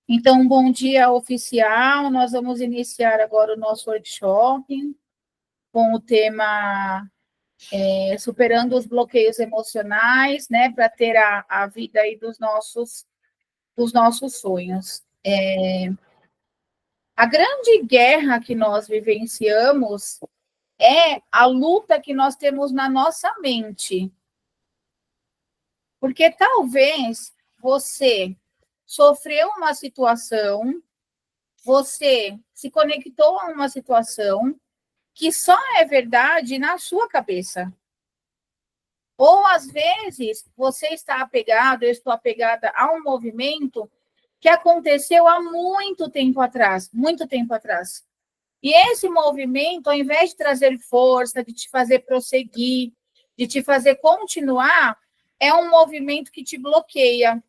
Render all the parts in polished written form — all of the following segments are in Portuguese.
Então, bom dia oficial. Nós vamos iniciar agora o nosso workshop com o tema superando os bloqueios emocionais, né, para ter a vida aí dos nossos sonhos. A grande guerra que nós vivenciamos é a luta que nós temos na nossa mente. Porque talvez você sofreu uma situação, você se conectou a uma situação que só é verdade na sua cabeça. Ou, às vezes, você está apegado, eu estou apegada a um movimento que aconteceu há muito tempo atrás, muito tempo atrás. E esse movimento, ao invés de trazer força, de te fazer prosseguir, de te fazer continuar, é um movimento que te bloqueia.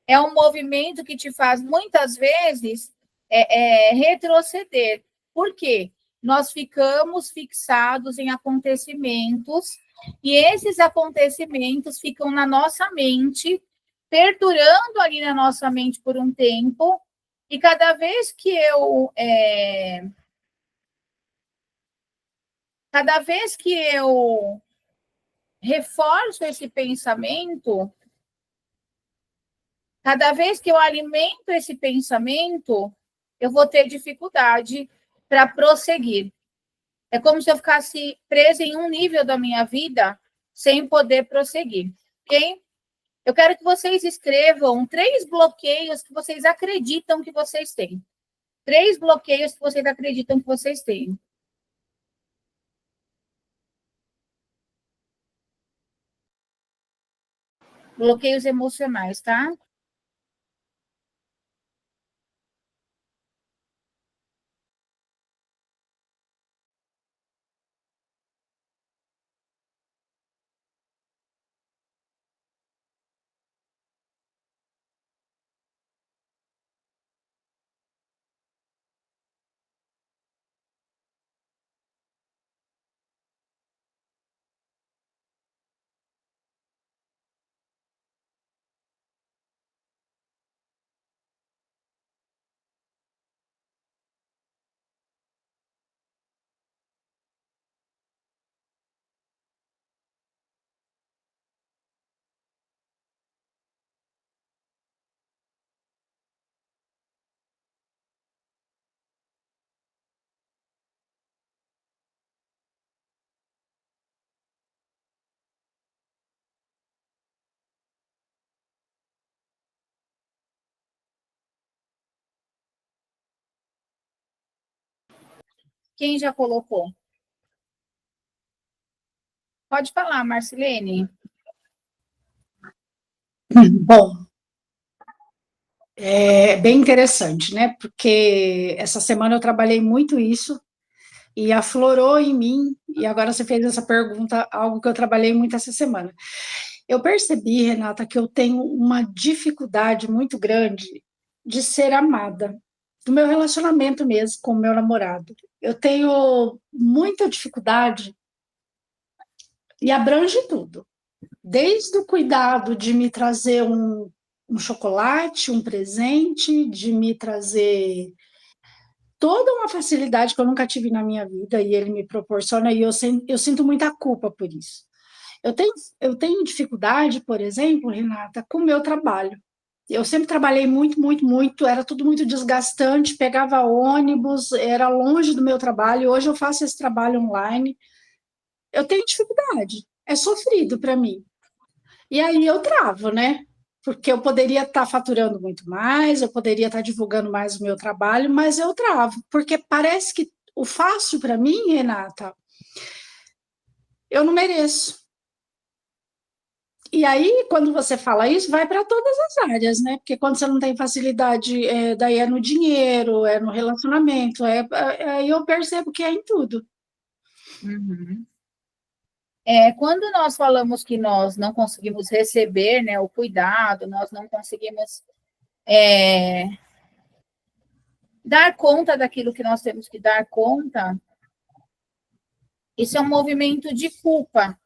É um movimento que te faz, muitas vezes, retroceder. Por quê? Nós ficamos fixados em acontecimentos e esses acontecimentos ficam na nossa mente, perdurando ali na nossa mente por um tempo, e cada vez que eu reforço esse pensamento, cada vez que eu alimento esse pensamento, eu vou ter dificuldade para prosseguir. É como se eu ficasse presa em um nível da minha vida sem poder prosseguir, ok? Eu quero que vocês escrevam 3 bloqueios que vocês acreditam que vocês têm. 3 bloqueios que vocês acreditam que vocês têm. Bloqueios emocionais, tá? Quem já colocou? Pode falar, Marcelene. Bom, é bem interessante, né? Porque essa semana eu trabalhei muito isso e aflorou em mim, e agora você fez essa pergunta, algo que eu trabalhei muito essa semana. Eu percebi, Renata, que eu tenho uma dificuldade muito grande de ser amada, do meu relacionamento mesmo com o meu namorado. Eu tenho muita dificuldade e abrange tudo. Desde o cuidado de me trazer um chocolate, um presente, de me trazer toda uma facilidade que eu nunca tive na minha vida e ele me proporciona, e eu sinto muita culpa por isso. Eu tenho, eu tenho dificuldade, por exemplo, Renata, com o meu trabalho. Eu sempre trabalhei muito, muito, muito, era tudo muito desgastante, pegava ônibus, era longe do meu trabalho, hoje eu faço esse trabalho online. Eu tenho dificuldade, é sofrido para mim. E aí eu travo, né? Porque eu poderia estar faturando muito mais, eu poderia estar divulgando mais o meu trabalho, mas eu travo, porque parece que o fácil para mim, Renata, eu não mereço. E aí, quando você fala isso, vai para todas as áreas, né? Porque quando você não tem facilidade, daí é no dinheiro, é no relacionamento, aí eu percebo que é em tudo. Uhum. Quando nós falamos que nós não conseguimos receber, né, o cuidado, nós não conseguimos dar conta daquilo que nós temos que dar conta, isso é um movimento de culpa.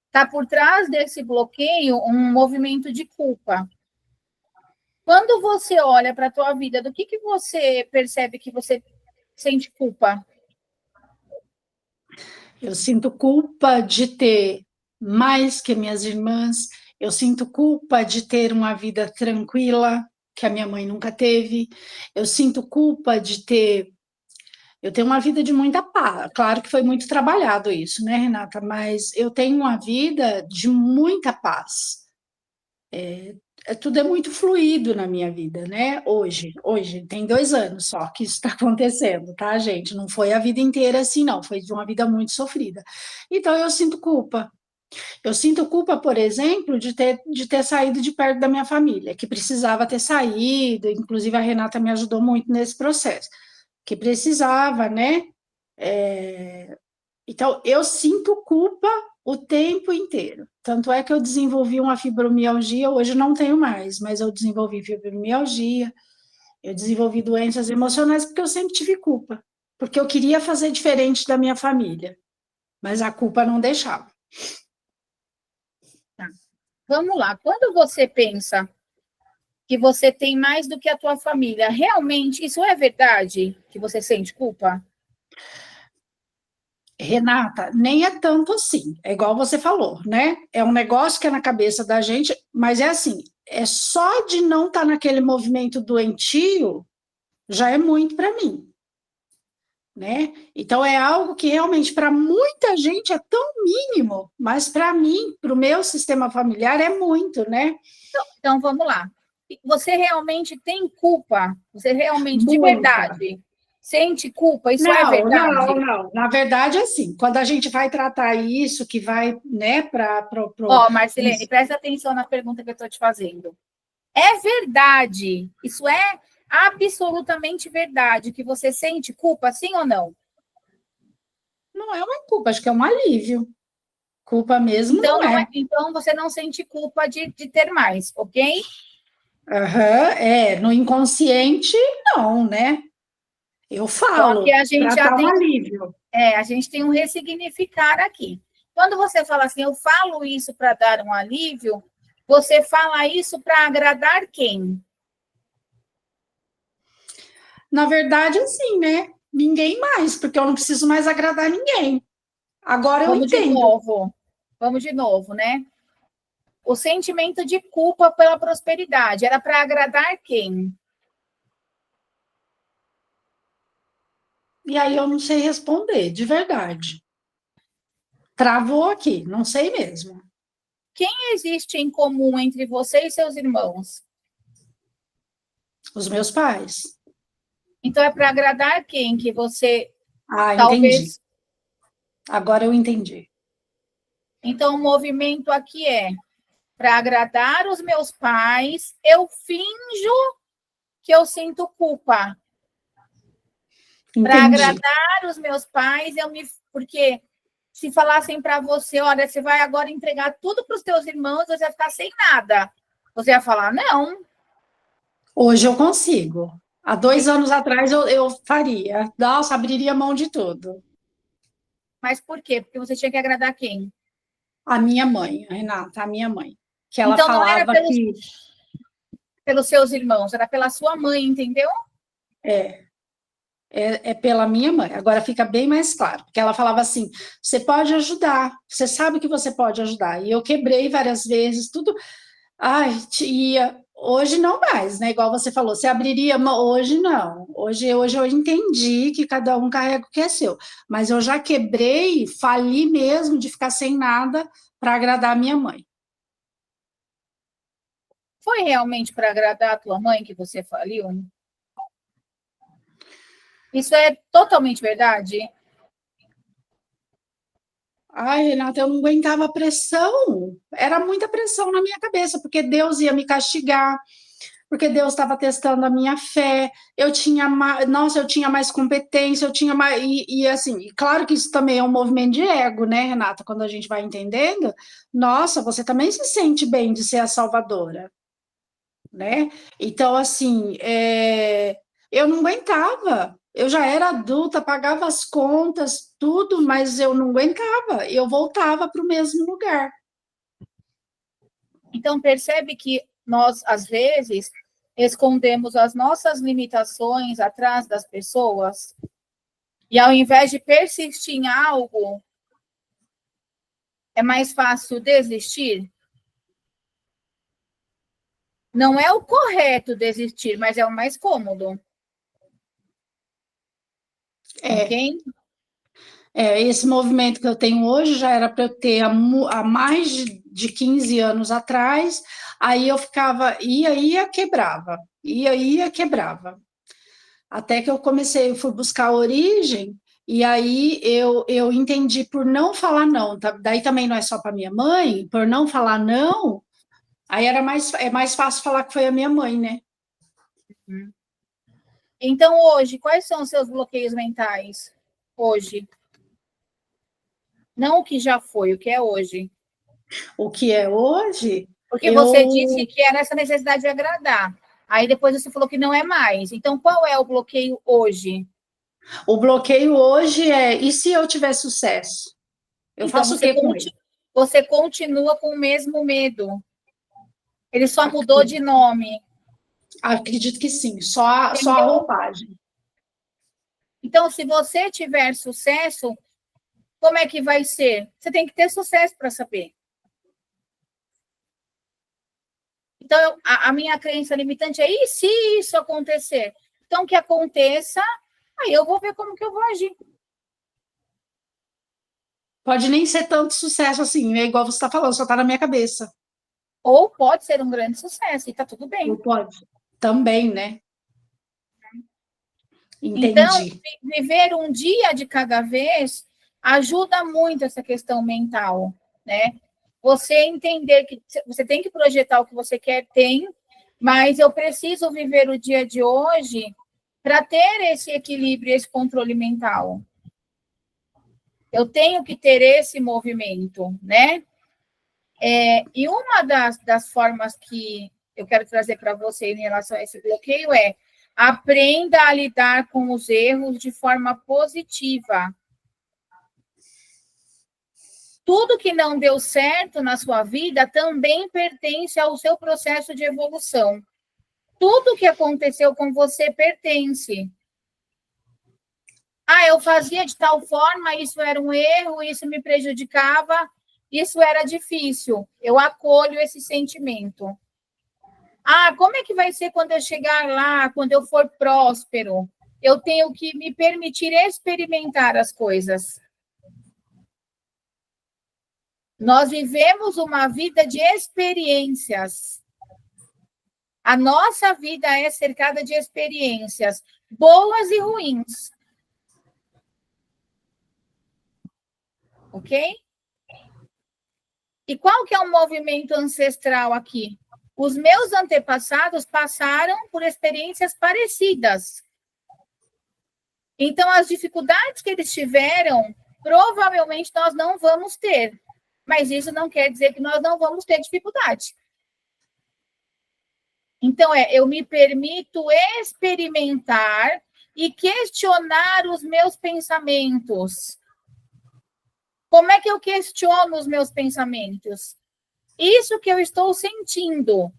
Está por trás desse bloqueio um movimento de culpa. Quando você olha para a tua vida, do que você percebe que você sente culpa? Eu sinto culpa de ter mais que minhas irmãs, eu sinto culpa de ter uma vida tranquila, que a minha mãe nunca teve, eu sinto culpa de ter. Eu tenho uma vida de muita paz. Claro que foi muito trabalhado isso, né, Renata? Mas eu tenho uma vida de muita paz. Tudo é muito fluido na minha vida, né? Hoje, tem 2 anos só que isso está acontecendo, tá, gente? Não foi a vida inteira assim, não. Foi de uma vida muito sofrida. Então, eu sinto culpa. Eu sinto culpa, por exemplo, de ter saído de perto da minha família, que precisava ter saído. Inclusive, a Renata me ajudou muito nesse processo, que precisava, né? Então, eu sinto culpa o tempo inteiro. Tanto é que eu desenvolvi uma fibromialgia, hoje não tenho mais, mas eu desenvolvi fibromialgia, eu desenvolvi doenças emocionais porque eu sempre tive culpa, porque eu queria fazer diferente da minha família, mas a culpa não deixava. Tá. Vamos lá. Quando você pensa que você tem mais do que a tua família, realmente isso é verdade? Que você sente culpa? Renata, nem é tanto assim, é igual você falou, né? É um negócio que é na cabeça da gente, mas é assim, é só de não estar naquele movimento doentio, já é muito para mim, né? Então é algo que realmente para muita gente é tão mínimo, mas para mim, para o meu sistema familiar é muito, né? Então vamos lá. Você realmente tem culpa? Você realmente, de Muita. verdade, sente culpa? Isso é Não, não, verdade? não. Na verdade, é assim, quando a gente vai tratar isso, que vai, né, para Ó, Marcelene, presta atenção na pergunta que eu estou te fazendo. É verdade? Isso é absolutamente verdade que você sente culpa, sim ou não? não é uma culpa, acho que é um alívio. Culpa mesmo Então não não é, é. então você não sente culpa de ter mais, ok? Aham, no inconsciente, não, né? Eu Só que falo, a gente para já dar um tem, alívio. a gente tem um ressignificar aqui. Quando você fala assim, eu falo isso para dar um alívio, você fala isso para agradar quem? Na verdade, assim, né? Ninguém mais, porque eu não preciso mais agradar ninguém. Agora eu Vamos de entendo. novo. Vamos de novo, né? O sentimento de culpa pela prosperidade era para agradar quem? E aí eu não sei responder, de verdade. Travou aqui, não sei mesmo. Quem existe em comum entre você e seus irmãos? Os meus pais. Então é para agradar quem que você Ah, entendi. talvez. Agora eu entendi. Então o movimento aqui é para agradar os meus pais, eu finjo que eu sinto culpa. Para Entendi. agradar os meus pais, porque se falassem para você, olha, você vai agora entregar tudo para os teus irmãos, você vai ficar sem nada. Você ia falar, não. Hoje eu consigo. Há 2 anos atrás eu faria. Nossa, abriria mão de tudo. Mas por quê? Porque você tinha que agradar quem? A minha mãe, a Renata, a minha mãe, que ela Então não era falava que pelos seus irmãos, era pela sua mãe, entendeu? é, é pela minha mãe. Agora fica bem mais claro, porque ela falava assim: você pode ajudar, você sabe que você pode ajudar. E eu quebrei várias vezes, tudo. Ai, tia, hoje não mais, né? Igual você falou, você abriria mão, hoje não. Hoje eu entendi que cada um carrega o que é seu, mas eu já quebrei, fali mesmo de ficar sem nada para agradar a minha mãe. Foi realmente para agradar a tua mãe que você faliu? Isso é totalmente verdade? Ai, Renata, eu não aguentava a pressão. Era muita pressão na minha cabeça, porque Deus ia me castigar, porque Deus estava testando a minha fé. Eu tinha mais, nossa, eu tinha mais competência, eu tinha mais. E assim, e claro que isso também é um movimento de ego, né, Renata? Quando a gente vai entendendo, nossa, você também se sente bem de ser a salvadora, né? Então, assim, eu não aguentava. Eu já era adulta, pagava as contas, tudo, mas eu não aguentava. Eu voltava para o mesmo lugar. Então percebe que nós, às vezes, escondemos as nossas limitações atrás das pessoas, e ao invés de persistir em algo, é mais fácil desistir? Não é o correto desistir, mas é o mais cômodo. Ok? Esse movimento que eu tenho hoje já era para eu ter há mais de 15 anos atrás, aí eu ficava, ia, quebrava, ia, quebrava. Até que eu fui buscar a origem, e aí eu entendi por não falar não, daí também não é só para minha mãe, por não falar não, aí é mais fácil falar que foi a minha mãe, né? Então, hoje, quais são os seus bloqueios mentais? Hoje. Não o que já foi, o que é hoje. O que é hoje, Porque você disse que era essa necessidade de agradar. Aí depois você falou que não é mais. Então, qual é o bloqueio hoje? O bloqueio hoje é, e se eu tiver sucesso? Eu Então, faço o que com ele? você continua com o mesmo medo. Ele só mudou de nome. Acredito que sim, só a Entendeu? roupagem. Então, se você tiver sucesso, como é que vai ser? Você tem que ter sucesso para saber. Então, a minha crença limitante é, e se isso acontecer? Então, que aconteça, aí eu vou ver como que eu vou agir. Pode nem ser tanto sucesso assim, é igual você está falando, só está na minha cabeça. Ou pode ser um grande sucesso, e tá tudo bem. Ou pode. Também, né? Então, Entendi. viver um dia de cada vez ajuda muito essa questão mental, né? Você entender que você tem que projetar o que você quer, tem, mas eu preciso viver o dia de hoje para ter esse equilíbrio, esse controle mental. Eu tenho que ter esse movimento, né? E uma das formas que eu quero trazer para você em relação a esse bloqueio é aprenda a lidar com os erros de forma positiva. Tudo que não deu certo na sua vida também pertence ao seu processo de evolução. Tudo que aconteceu com você pertence. Ah, eu fazia de tal forma, isso era um erro, isso me prejudicava, isso era difícil. Eu acolho esse sentimento. Ah, como é que vai ser quando eu chegar lá, quando eu for próspero? Eu tenho que me permitir experimentar as coisas. Nós vivemos uma vida de experiências. A nossa vida é cercada de experiências, boas e ruins. Ok? E qual que é o movimento ancestral aqui? Os meus antepassados passaram por experiências parecidas. Então, as dificuldades que eles tiveram, provavelmente nós não vamos ter. Mas isso não quer dizer que nós não vamos ter dificuldade. Então, eu me permito experimentar e questionar os meus pensamentos. Como é que eu questiono os meus pensamentos? Isso que eu estou sentindo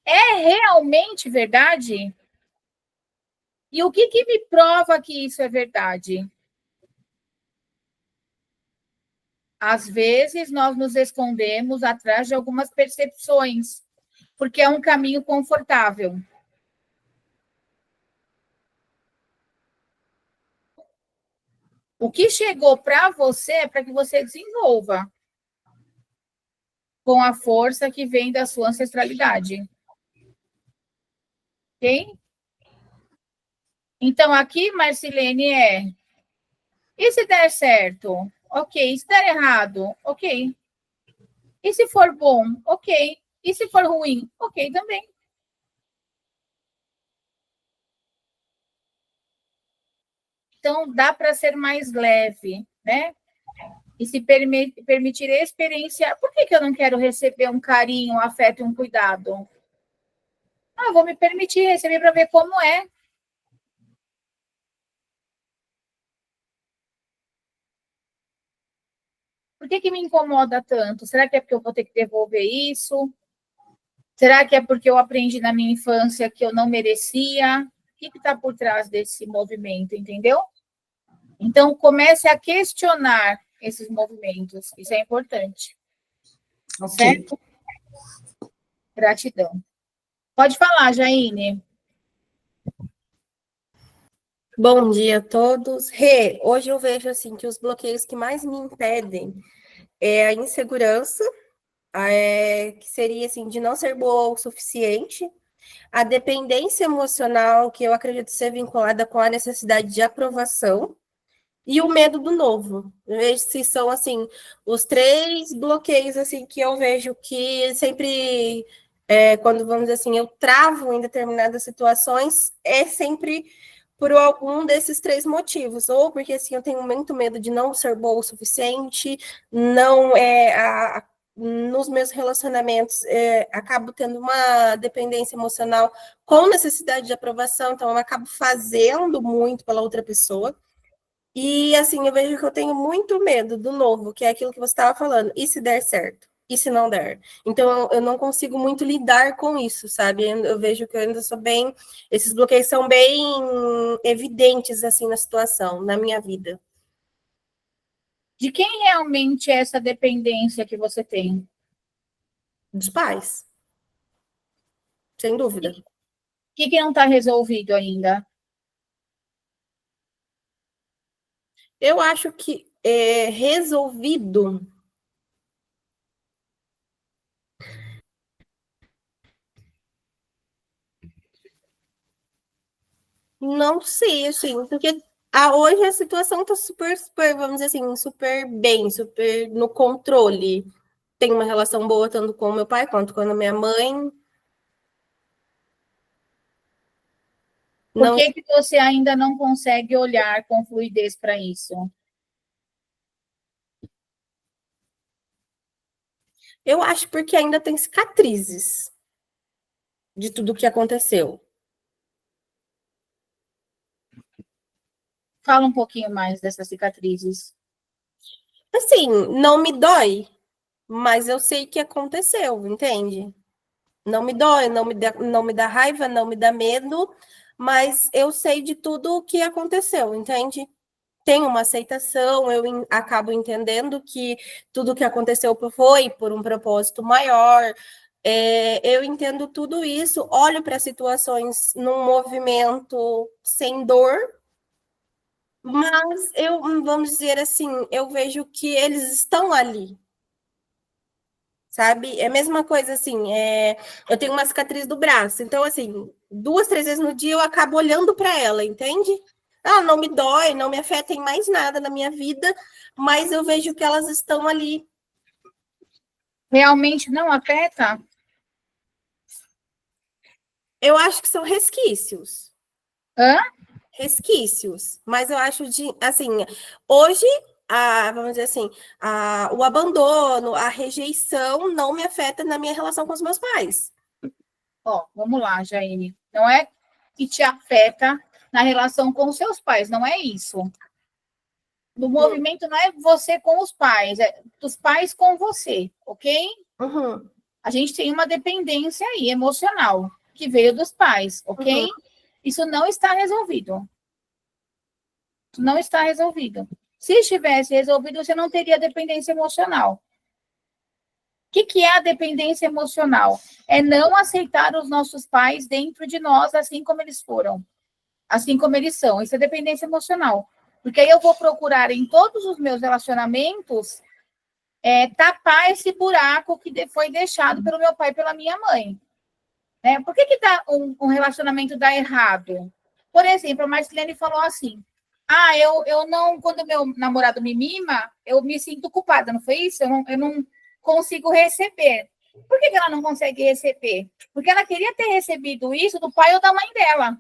é realmente verdade? E o que me prova que isso é verdade? Às vezes, nós nos escondemos atrás de algumas percepções, porque é um caminho confortável. O que chegou para você é para que você desenvolva com a força que vem da sua ancestralidade. Ok? Então, aqui, Marcilene, e se der certo? Ok. E se der errado? Ok. E se for bom? Ok. E se for ruim? Ok também. Então, dá para ser mais leve, né? E se permitir experienciar. Por que eu não quero receber um carinho, um afeto e um cuidado? Ah, eu vou me permitir receber para ver como é. Por que me incomoda tanto? Será que é porque eu vou ter que devolver isso? Será que é porque eu aprendi na minha infância que eu não merecia? O que está por trás desse movimento, entendeu? Então, comece a questionar esses movimentos. Isso é importante. Ok. Certo? Gratidão. Pode falar, Jaine. Bom dia a todos. Rê, hoje eu vejo assim que os bloqueios que mais me impedem é a insegurança, que seria assim de não ser boa o suficiente, a dependência emocional, que eu acredito ser vinculada com a necessidade de aprovação, e o medo do novo. Esses são assim os três bloqueios assim que eu vejo que sempre quando vamos dizer assim, eu travo em determinadas situações, é sempre por algum desses três motivos, ou porque assim eu tenho muito medo de não ser boa o suficiente, não nos meus relacionamentos acabo tendo uma dependência emocional com necessidade de aprovação, então eu acabo fazendo muito pela outra pessoa. E assim, eu vejo que eu tenho muito medo do novo, que é aquilo que você estava falando. E se der certo? E se não der? Então, eu não consigo muito lidar com isso, sabe? Eu vejo que eu ainda sou bem. Esses bloqueios são bem evidentes, assim, na situação, na minha vida. De quem realmente é essa dependência que você tem? Dos pais. Sem dúvida. O que não está resolvido ainda? Eu acho que resolvido. Não sei, assim, porque hoje a situação está super, super, vamos dizer assim, super bem, super no controle. Tenho uma relação boa tanto com o meu pai quanto com a minha mãe. Por Não, que você ainda não consegue olhar com fluidez para isso? eu acho porque ainda tem cicatrizes de tudo que aconteceu. Fala um pouquinho mais dessas cicatrizes. Assim, não me dói, mas eu sei que aconteceu, entende? Não me dói, não me dá raiva, não me dá medo, mas eu sei de tudo o que aconteceu, entende? Tem uma aceitação, acabo entendendo que tudo o que aconteceu foi por um propósito maior. Eu entendo tudo isso, olho para situações num movimento sem dor, mas vamos dizer assim, eu vejo que eles estão ali, sabe? É a mesma coisa assim, eu tenho uma cicatriz do braço, então assim, 2, 3 vezes no dia eu acabo olhando para ela, entende? Ela não me dói, não me afeta em mais nada na minha vida, mas eu vejo que elas estão ali. Realmente não afeta? Eu acho que são resquícios. Hã? Resquícios, mas eu acho de assim, hoje vamos dizer assim, o abandono, a rejeição não me afeta na minha relação com os meus pais. Ó, vamos lá, Jaine. Não é que te afeta na relação com os seus pais, não é isso. O movimento não é você com os pais, é dos pais com você, ok? Uhum, A gente tem uma dependência aí emocional que veio dos pais, ok? uhum. Isso não está resolvido. Isso não está resolvido. Se estivesse resolvido, você não teria dependência emocional. O que é a dependência emocional? É não aceitar os nossos pais dentro de nós, assim como eles foram, assim como eles são. Isso é dependência emocional. Porque aí eu vou procurar em todos os meus relacionamentos tapar esse buraco que foi deixado pelo meu pai e pela minha mãe. Né? Por que um relacionamento dá errado? Por exemplo, a Marcelene falou assim: eu não, quando meu namorado me mima, eu me sinto culpada, não foi isso? Eu não consigo receber. Por que ela não consegue receber? Porque ela queria ter recebido isso do pai ou da mãe dela.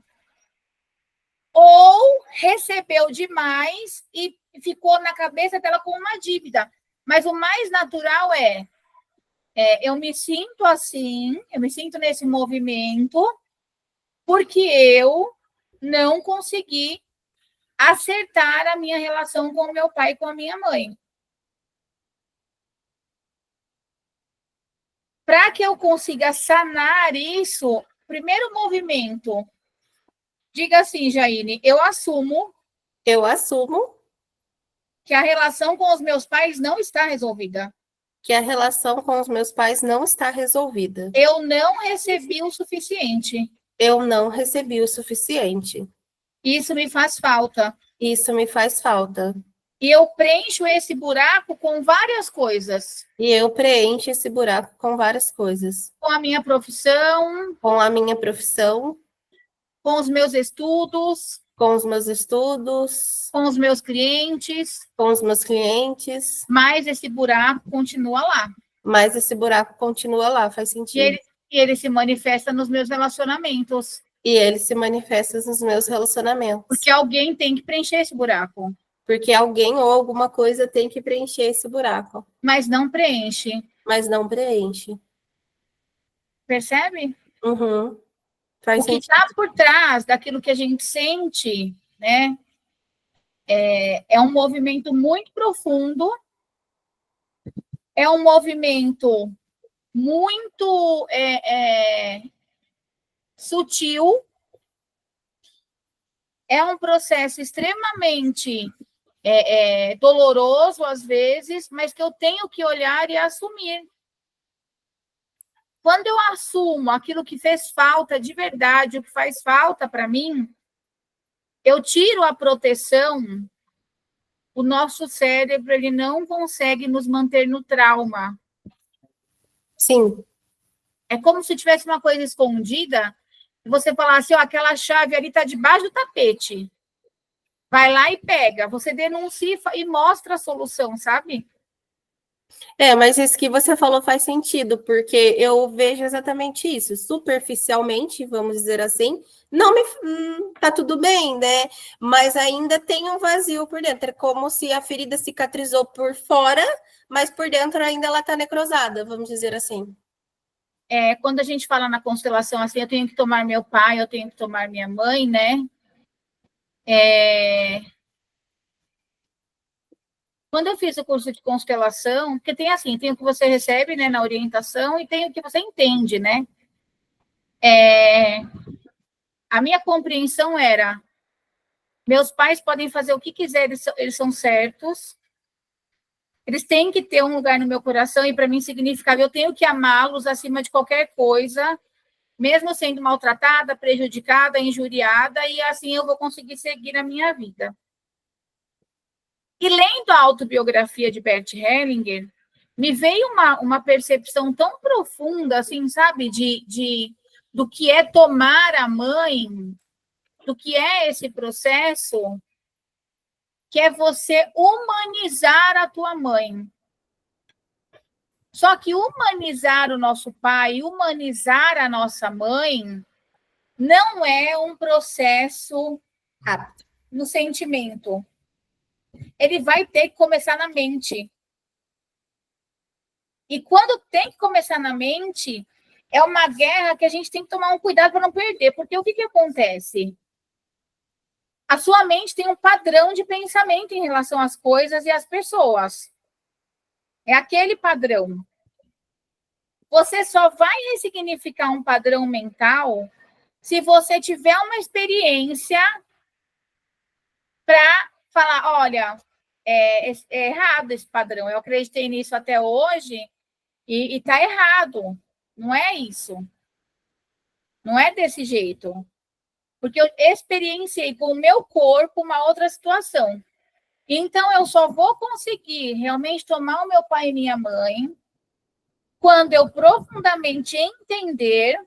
Ou recebeu demais e ficou na cabeça dela com uma dívida. Mas o mais natural eu me sinto assim, eu me sinto nesse movimento, porque eu não consegui acertar a minha relação com o meu pai e com a minha mãe. Para que eu consiga sanar isso, primeiro movimento, diga assim, Jaine, eu assumo que a relação com os meus pais não está resolvida. que a relação com os meus pais não está resolvida. Eu não recebi o suficiente. Eu não recebi o suficiente. Isso me faz falta. Isso me faz falta. E eu preencho esse buraco com várias coisas. E eu preencho esse buraco com várias coisas. Com a minha profissão, Com a minha profissão, com os meus estudos, com os meus estudos, com os meus clientes, com os meus clientes, mas esse buraco continua lá. mas esse buraco continua lá, faz sentido. E ele se manifesta nos meus relacionamentos. E ele se manifesta nos meus relacionamentos. Porque alguém tem que preencher esse buraco. Porque alguém ou alguma coisa tem que preencher esse buraco. Mas não preenche. Mas não preenche. Percebe? Uhum. Faz O que sentido. está por trás daquilo que a gente sente, né? É um movimento muito profundo. É um movimento muito sutil. É um processo extremamente doloroso, às vezes, mas que eu tenho que olhar e assumir. Quando eu assumo aquilo que fez falta de verdade, o que faz falta para mim, eu tiro a proteção, o nosso cérebro ele não consegue nos manter no trauma. Sim. É como se tivesse uma coisa escondida, e você falasse, ó, aquela chave ali está debaixo do tapete. Vai lá e pega. Você denuncia e mostra a solução, sabe? Mas isso que você falou faz sentido, porque eu vejo exatamente isso. Superficialmente, vamos dizer assim, não me tá tudo bem, né? Mas ainda tem um vazio por dentro. É como se a ferida cicatrizou por fora, mas por dentro ainda ela tá necrosada, vamos dizer assim. Quando a gente fala na constelação assim, eu tenho que tomar meu pai, eu tenho que tomar minha mãe, né? Quando eu fiz o curso de constelação, porque tem assim, tem o que você recebe, né, na orientação e tem o que você entende, né? A minha compreensão era, meus pais podem fazer o que quiserem, eles são certos, eles têm que ter um lugar no meu coração e para mim significava, eu tenho que amá-los acima de qualquer coisa, mesmo sendo maltratada, prejudicada, injuriada, e assim eu vou conseguir seguir a minha vida. E lendo a autobiografia de Bert Hellinger, me veio uma percepção tão profunda, assim, sabe, do que é tomar a mãe, do que é esse processo, que é você humanizar a tua mãe. Só que humanizar o nosso pai, humanizar a nossa mãe, não é um processo rápido no sentimento. Ele vai ter que começar na mente. E quando tem que começar na mente, é uma guerra que a gente tem que tomar um cuidado para não perder. Porque o que acontece? A sua mente tem um padrão de pensamento em relação às coisas e às pessoas. É aquele padrão. Você só vai ressignificar um padrão mental se você tiver uma experiência para falar, olha, é errado esse padrão. Eu acreditei nisso até hoje e está errado. Não é isso. Não é desse jeito. Porque eu experienciei com o meu corpo uma outra situação. Então, eu só vou conseguir realmente tomar o meu pai e minha mãe quando eu profundamente entender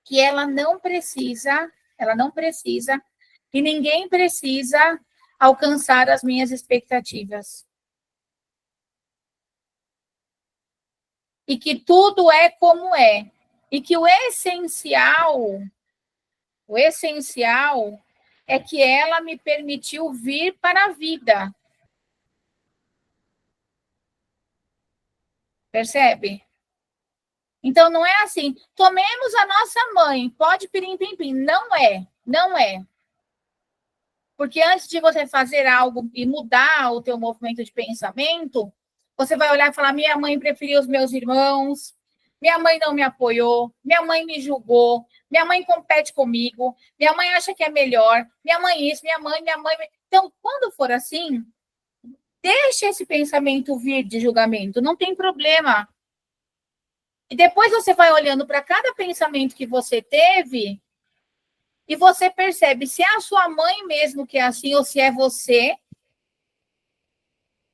que ela não precisa, e ninguém precisa alcançar as minhas expectativas. E que tudo é como é. E que o essencial é que ela me permitiu vir para a vida. Percebe? Então, não é assim, tomemos a nossa mãe, pode pirim-pim-pim. Não é, não é. Porque antes de você fazer algo e mudar o teu movimento de pensamento, Você vai olhar e falar: minha mãe preferiu os meus irmãos, minha mãe não me apoiou, minha mãe me julgou, minha mãe compete comigo, minha mãe acha que é melhor, minha mãe isso, minha mãe. Então, quando for assim, deixa esse pensamento vir de julgamento, não tem problema. E depois você vai olhando para cada pensamento que você teve e você percebe se é a sua mãe mesmo que é assim ou se é você.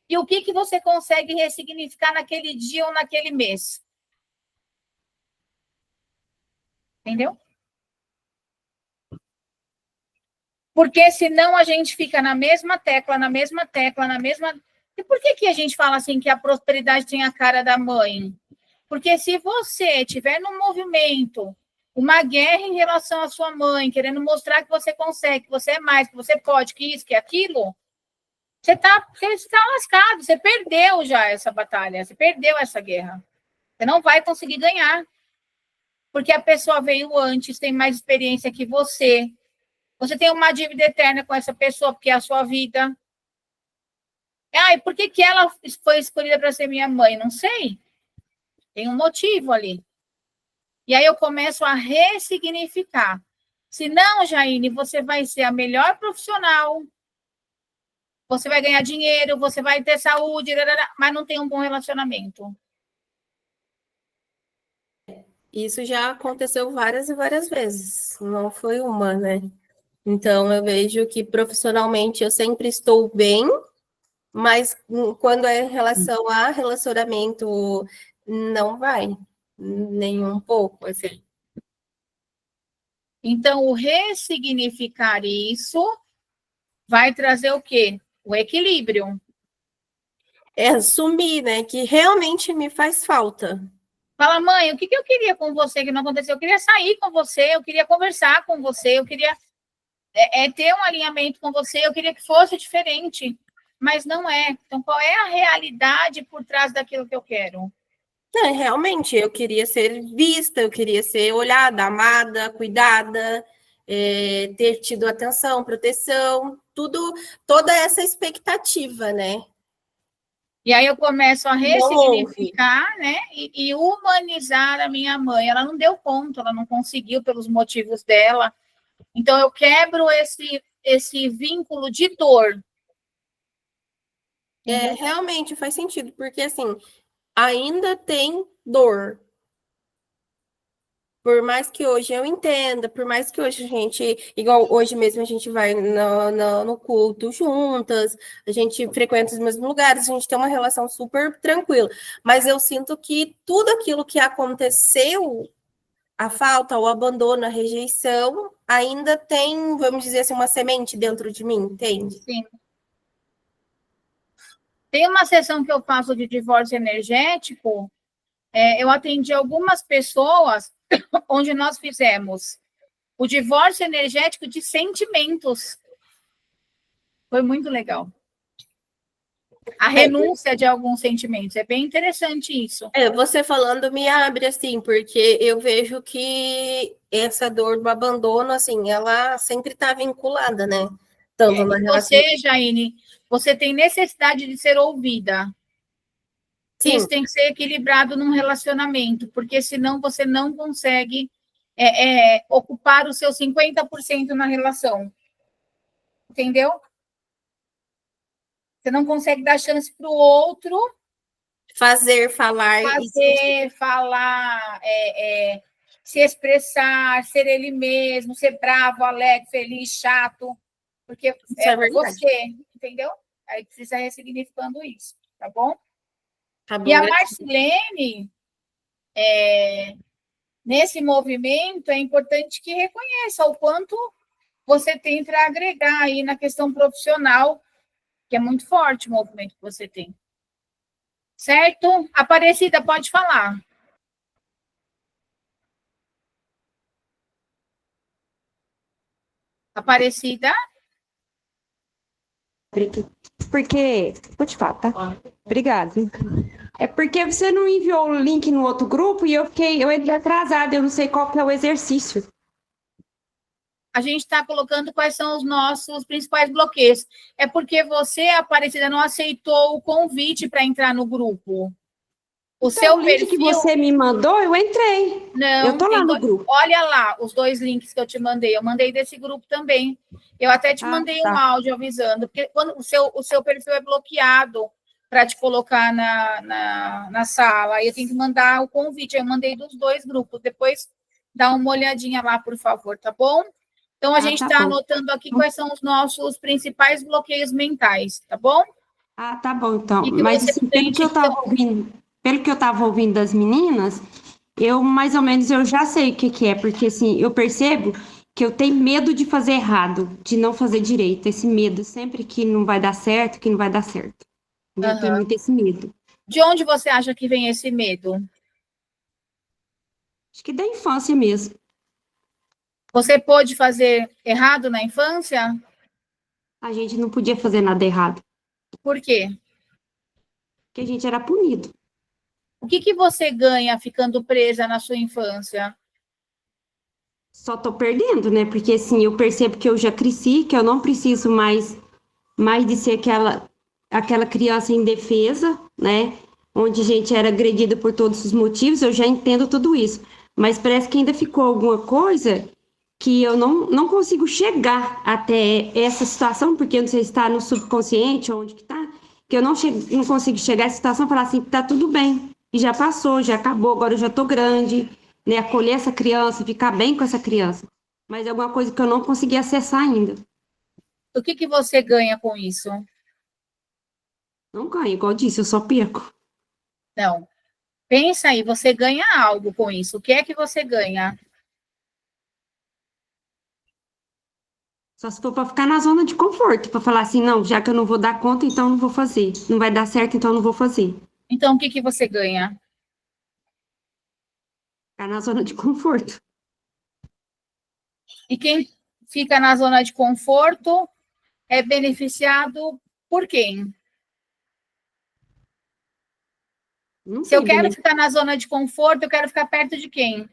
E o que você consegue ressignificar naquele dia ou naquele mês. Entendeu? Porque senão a gente fica na mesma tecla, na mesma tecla, na mesma... E por que a gente fala assim que a prosperidade tem a cara da mãe? Porque se você tiver num movimento, uma guerra em relação à sua mãe, querendo mostrar que você consegue, que você é mais, que você pode, que isso, que aquilo, você tá lascado, você perdeu já essa batalha, você perdeu essa guerra. Você não vai conseguir ganhar. Porque a pessoa veio antes, tem mais experiência que você. Você tem uma dívida eterna com essa pessoa, porque é a sua vida. E por que ela foi escolhida para ser minha mãe? Não sei. Tem um motivo ali. E aí eu começo a ressignificar. Se não, Jaine, você vai ser a melhor profissional, você vai ganhar dinheiro, você vai ter saúde, mas não tem um bom relacionamento. Isso já aconteceu várias e várias vezes, não foi uma, né? Então, eu vejo que profissionalmente eu sempre estou bem, mas quando é em relação a relacionamento, não vai, nem um pouco, assim. Então, o ressignificar isso vai trazer o quê? O equilíbrio. É assumir, né, que realmente me faz falta. Fala, mãe, o que eu queria com você que não aconteceu? Eu queria sair com você, eu queria conversar com você, eu queria ter um alinhamento com você, eu queria que fosse diferente, mas não é. Então, qual é a realidade por trás daquilo que eu quero? Realmente, eu queria ser vista, eu queria ser olhada, amada, cuidada, ter tido atenção, proteção, tudo, toda essa expectativa, né? E aí eu começo a ressignificar, né, e humanizar a minha mãe. Ela não deu conta, ela não conseguiu pelos motivos dela. Então, eu quebro esse vínculo de dor. Realmente faz sentido, porque assim, ainda tem dor. Por mais que hoje eu entenda, por mais que hoje a gente, igual hoje mesmo a gente vai no culto juntas, a gente frequenta os mesmos lugares, a gente tem uma relação super tranquila. Mas eu sinto que tudo aquilo que aconteceu, a falta, o abandono, a rejeição, ainda tem, vamos dizer assim, uma semente dentro de mim, entende? Sim. Tem uma sessão que eu faço de divórcio energético, eu atendi algumas pessoas onde nós fizemos o divórcio energético de sentimentos. Foi muito legal. A renúncia de alguns sentimentos. É bem interessante isso. Você falando me abre, assim, porque eu vejo que essa dor do abandono, assim, ela sempre está vinculada, né? Tanto na relação... Você, Jaine, você tem necessidade de ser ouvida. Sim. Isso tem que ser equilibrado num relacionamento, porque senão você não consegue ocupar os seus 50% na relação. Entendeu? Você não consegue dar chance para o outro falar, se expressar, ser ele mesmo, ser bravo, alegre, feliz, chato, porque é você, entendeu? Aí precisa ressignificando isso, tá bom? Tá bom, e a Marcilene, nesse movimento, é importante que reconheça o quanto você tem para agregar aí na questão profissional, que é muito forte o movimento que você tem. Certo? Aparecida, pode falar. Aparecida? Porque, vou te falar, tá? Obrigada. É porque você não enviou o link no outro grupo e eu entrei atrasada, eu não sei qual que é o exercício. a gente está colocando quais são os nossos principais bloqueios. É porque você, Aparecida, não aceitou o convite para entrar no grupo. O seu O link que perfil... você me mandou, eu entrei. Não, Eu tô lá no grupo. olha lá os 2 links que eu te mandei. Eu mandei desse grupo também. Eu até te mandei um áudio avisando, porque quando o seu perfil é bloqueado para te colocar na sala, aí eu tenho que mandar o convite. Eu mandei dos 2 grupos. Depois dá uma olhadinha lá, por favor, tá bom? Então, a gente está anotando aqui quais são os nossos principais bloqueios mentais, tá bom? Tá bom, então. E que Mas você assim, pelo que eu estava ouvindo das meninas, eu mais ou menos eu já sei o que é, porque assim, eu percebo que eu tenho medo de fazer errado, de não fazer direito. Esse medo, sempre que não vai dar certo, que não vai dar certo. Eu tenho muito esse medo. De onde você acha que vem esse medo? Acho que da infância mesmo. Você pôde fazer errado na infância? A gente não podia fazer nada errado, Por quê? porque a gente era punido. O que você ganha ficando presa na sua infância? Só tô perdendo, né? Porque assim, eu percebo que eu já cresci, que eu não preciso mais de ser aquela criança indefesa, né? Onde a gente era agredida por todos os motivos, eu já entendo tudo isso. Mas parece que ainda ficou alguma coisa que eu não consigo chegar até essa situação, porque eu não sei se está no subconsciente, onde que tá, que eu não consigo chegar a essa situação e falar assim, tá tudo bem, e já passou, já acabou, agora eu já tô grande, né? Acolher essa criança, ficar bem com essa criança. Mas é alguma coisa que eu não consegui acessar ainda. O que você ganha com isso? Não ganho, igual eu disse, eu só perco. Não. Pensa aí, você ganha algo com isso. O que é que você ganha? Só se for para ficar na zona de conforto, para falar assim, não, já que eu não vou dar conta, então não vou fazer. Não vai dar certo, então não vou fazer. Então, o que você ganha? Ficar na zona de conforto. E quem fica na zona de conforto é beneficiado por quem? Não Se eu tem quero ficar na zona de conforto, eu quero ficar perto de quem?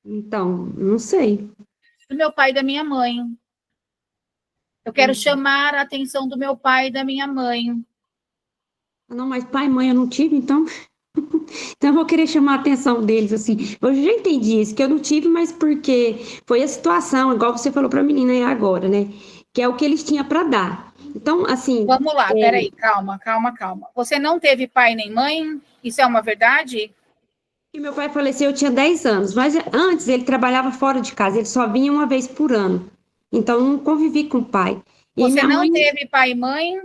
Então, não sei. Do meu pai e da minha mãe. Eu quero chamar a atenção do meu pai e da minha mãe. Não, mas pai e mãe eu não tive, então. Então eu vou querer chamar a atenção deles, assim. Eu já entendi isso, que eu não tive, mas porque foi a situação, igual você falou para a menina aí agora, né? Que é o que eles tinham para dar. Então, assim. Vamos lá, peraí, calma. Você não teve pai nem mãe? Isso é uma verdade? E meu pai faleceu, eu tinha 10 anos, mas antes ele trabalhava fora de casa, ele só vinha uma vez por ano. Então, eu não convivi com o pai. E Você minha não mãe, teve pai e mãe?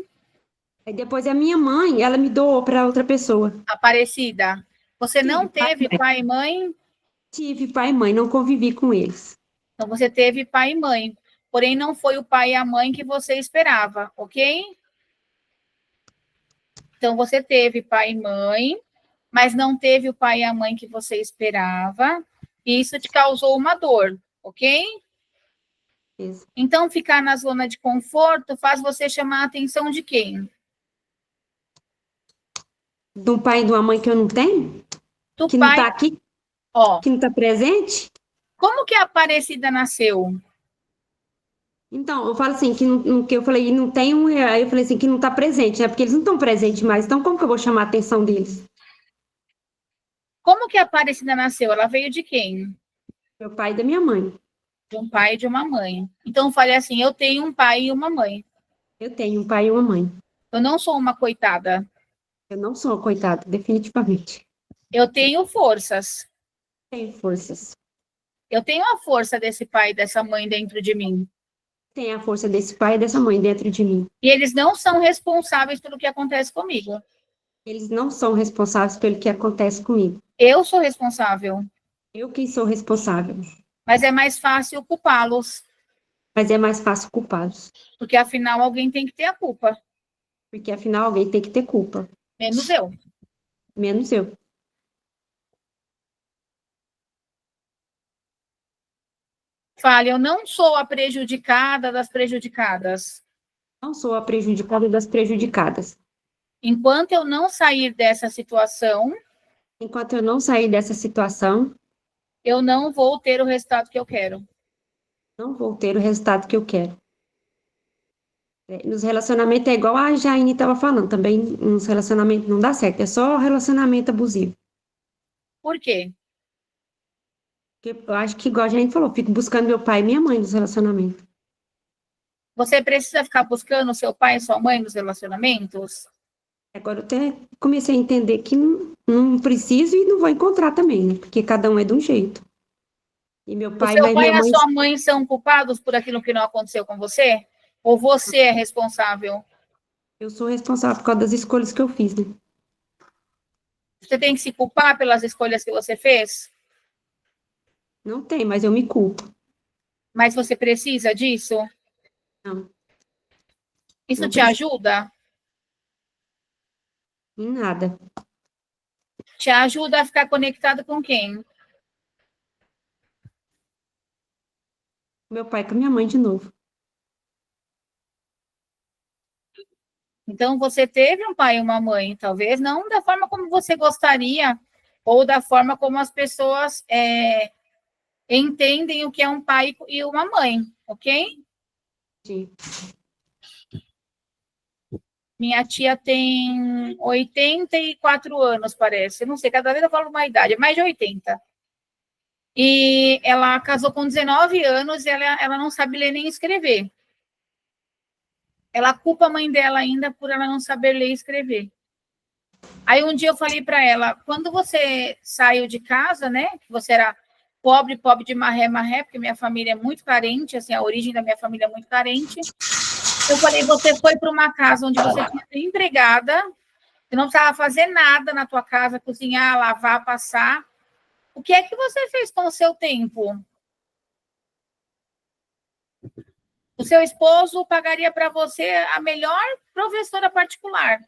aí depois a minha mãe, ela me doou para outra pessoa. Aparecida. Você não teve pai, pai e mãe? tive pai e mãe, não convivi com eles. Então, você teve pai e mãe. Porém, não foi o pai e a mãe que você esperava, ok? Então, você teve pai e mãe, mas não teve o pai e a mãe que você esperava. E isso te causou uma dor, ok? Isso. Então, ficar na zona de conforto faz você chamar a atenção de quem? De um pai e de uma mãe que eu não tenho, Do que não pai. está aqui, Ó, que não está presente. como que a Aparecida nasceu? Então, eu falo assim, que eu falei, não tem um, aí eu falei assim, que não está presente, né? Porque eles não estão presentes mais, então como que eu vou chamar a atenção deles? Como que a Aparecida nasceu? Ela veio de quem? Meu pai e da minha mãe. De um pai e de uma mãe. Então, fale assim, eu tenho um pai e uma mãe. Eu tenho um pai e uma mãe. Eu não sou uma coitada. Eu não sou uma coitada, definitivamente. Eu tenho forças. Tenho forças. Eu tenho a força desse pai e dessa mãe dentro de mim. Tenho a força desse pai e dessa mãe dentro de mim. E eles não são responsáveis pelo que acontece comigo. Eles não são responsáveis pelo que acontece comigo. Eu sou responsável. Eu quem sou responsável. Mas é mais fácil culpá-los. Mas é mais fácil culpá-los. Porque, afinal, alguém tem que ter a culpa. Porque, afinal, alguém tem que ter culpa. Menos eu. Menos eu. Fale, eu não sou a prejudicada das prejudicadas. Não sou a prejudicada das prejudicadas. Enquanto eu não sair dessa situação, Enquanto eu não sair dessa situação, eu não vou ter o resultado que eu quero. Não vou ter o resultado que eu quero. Nos relacionamentos é igual a Jaine estava falando, também nos relacionamentos não dá certo, é só relacionamento abusivo. Por quê? Porque eu acho que, igual a Jaine falou, fico buscando meu pai e minha mãe nos relacionamentos. Você precisa ficar buscando seu pai e sua mãe nos relacionamentos? Agora eu até comecei a entender que não preciso e não vou encontrar também, né? Porque cada um é de um jeito. E meu O pai seu e pai minha e a mãe, sua mãe são culpados por aquilo que não aconteceu com você? Ou você é responsável? eu sou responsável por causa das escolhas que eu fiz, né? Você tem que se culpar pelas escolhas que você fez? Não tem, mas eu me culpo. Mas você precisa disso? Não, Isso não te preciso ajuda? em nada. Te ajuda a ficar conectado com quem? Meu pai com minha mãe de novo. Então, você teve um pai e uma mãe, talvez não da forma como você gostaria, ou da forma como as pessoas entendem o que é um pai e uma mãe, ok? Sim. Minha tia tem 84 anos, parece. Não sei, cada vez eu falo uma idade, é mais de 80. E ela casou com 19 anos e ela não sabe ler nem escrever. Ela culpa a mãe dela ainda por ela não saber ler e escrever. Aí um dia eu falei para ela, quando você saiu de casa, né, que você era pobre, pobre de marré, marré, porque minha família é muito carente, assim, a origem da minha família é muito carente. Eu falei, você foi para uma casa onde você tinha empregada, você não precisava fazer nada na tua casa, cozinhar, lavar, passar. O que é que você fez com o seu tempo? O seu esposo pagaria para você a melhor professora particular.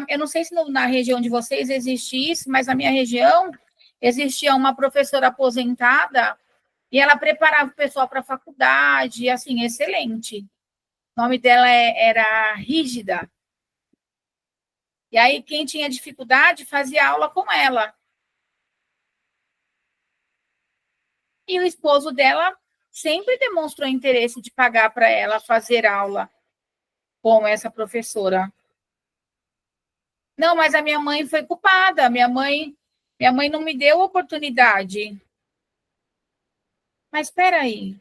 Eu não sei se na região de vocês existe isso, mas na minha região existia uma professora aposentada e ela preparava o pessoal para a faculdade, assim, excelente. O nome dela era Rígida. E aí, quem tinha dificuldade fazia aula com ela. E o esposo dela sempre demonstrou interesse de pagar para ela fazer aula com essa professora. Não, mas a minha mãe foi culpada. Minha mãe não me deu oportunidade. Mas espera aí.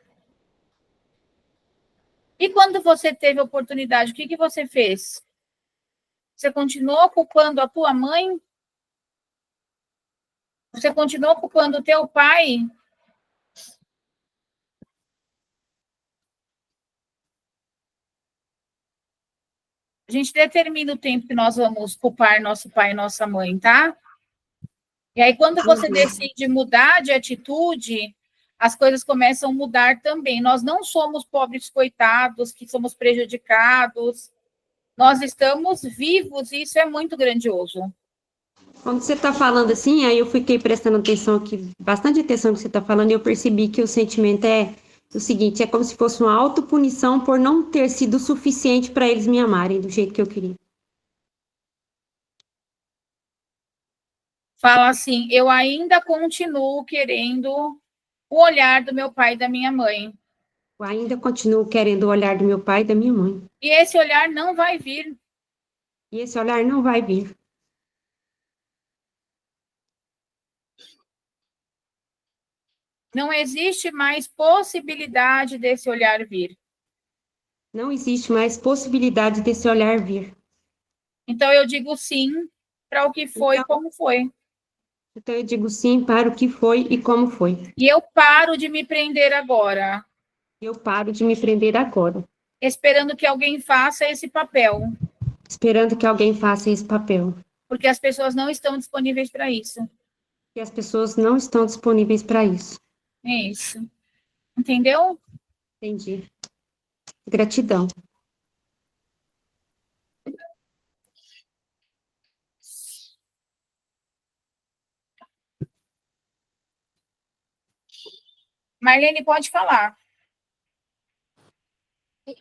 E quando você teve oportunidade, o que você fez? Você continuou culpando a tua mãe? Você continuou culpando o teu pai? A gente determina o tempo que nós vamos culpar nosso pai e nossa mãe, tá? E aí, quando você decide mudar de atitude, as coisas começam a mudar também. Nós não somos pobres coitados, que somos prejudicados. Nós estamos vivos e isso é muito grandioso. Quando você está falando assim, aí eu fiquei prestando atenção aqui, bastante atenção no que você está falando, e eu percebi que o sentimento é o seguinte, é como se fosse uma autopunição por não ter sido suficiente para eles me amarem do jeito que eu queria. Fala assim, eu ainda continuo querendo o olhar do meu pai e da minha mãe. Eu ainda continuo querendo o olhar do meu pai e da minha mãe. E esse olhar não vai vir. E esse olhar não vai vir. Não existe mais possibilidade desse olhar vir. Não existe mais possibilidade desse olhar vir. Então eu digo sim para o que foi e como foi. Então eu digo sim para o que foi e como foi. E eu paro de me prender agora, Eu paro de me prender agora, esperando que alguém faça esse papel, esperando que alguém faça esse papel. porque as pessoas não estão disponíveis para isso. E as pessoas não estão disponíveis para isso. É isso. Entendeu? Entendi. Gratidão. Marlene, pode falar.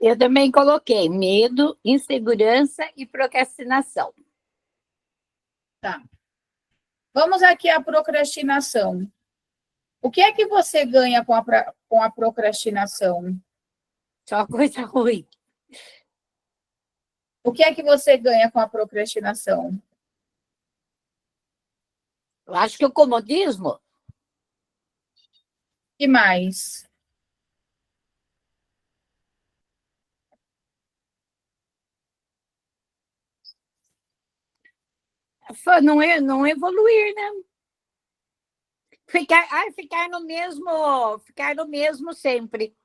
Eu também coloquei medo, insegurança e procrastinação. Tá. Vamos aqui à procrastinação. O que é que você ganha com a procrastinação? Só coisa ruim. O que é que você ganha com a procrastinação? Eu acho que o comodismo, Que mais? não evoluir, né? Ficar no mesmo sempre.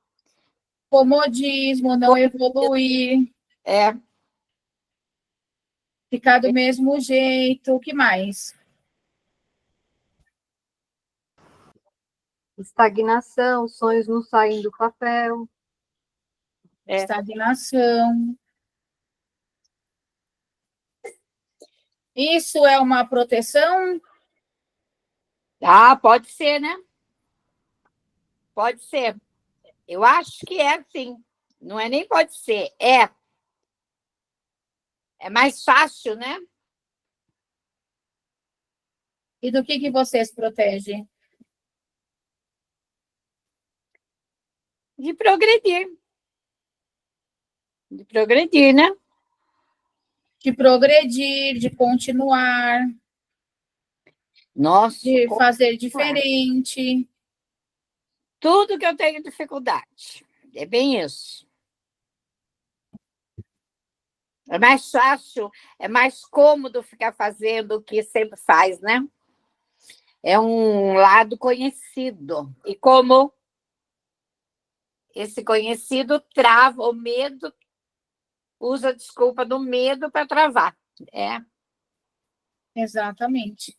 Comodismo, não evoluir, É, ficar do mesmo jeito. O que mais? Estagnação, sonhos não saem do papel. Estagnação. Isso é uma proteção? pode ser, né? Pode ser. Eu acho que é sim. Não é nem pode ser, é. É mais fácil, né? E do que você se protege? De progredir. De progredir, né? De progredir, de continuar, Nossa, de fazer diferente. tudo que eu tenho dificuldade. É bem isso. É mais fácil, é mais cômodo ficar fazendo o que sempre faz, né? É um lado conhecido. E como esse conhecido trava o medo, usa a desculpa do medo para travar. É, Exatamente.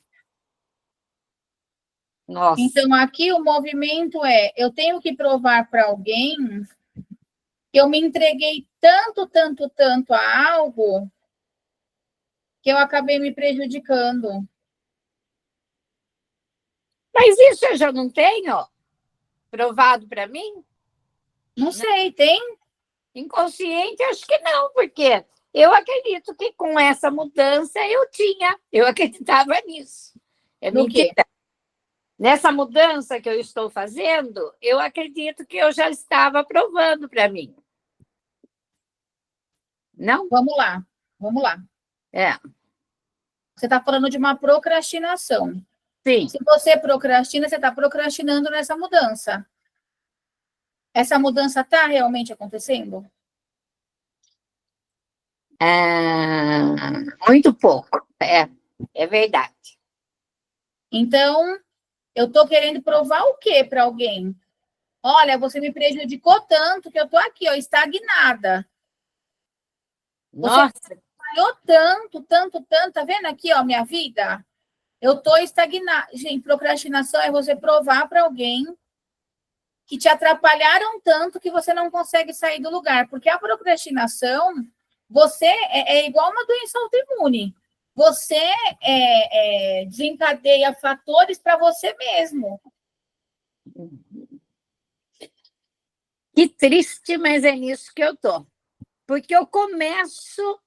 nossa. Então, aqui o movimento é: eu tenho que provar para alguém que eu me entreguei tanto, tanto, tanto a algo que eu acabei me prejudicando. Mas isso eu já não tenho provado para mim? Não sei, tem? Inconsciente, acho que não, porque eu acredito que com essa mudança eu acreditava nisso. É No quê? mentira. Nessa mudança que eu estou fazendo, eu acredito que eu já estava provando para mim. Não? Vamos lá, vamos lá. É, Você está falando de uma procrastinação. sim. Se você procrastina, você está procrastinando nessa mudança. Essa mudança está realmente acontecendo? Muito pouco. É verdade. Então, eu estou querendo provar o quê para alguém? Olha, você me prejudicou tanto que eu estou aqui, ó, estagnada. Você Nossa, falhou tanto, tanto, tanto. Tá vendo aqui, ó, minha vida? Eu estou estagnada. Gente, procrastinação é você provar para alguém que te atrapalharam tanto que você não consegue sair do lugar. Porque a procrastinação, você é igual uma doença autoimune. Você desencadeia fatores para você mesmo. que triste, mas é nisso que eu tô. Porque eu começo,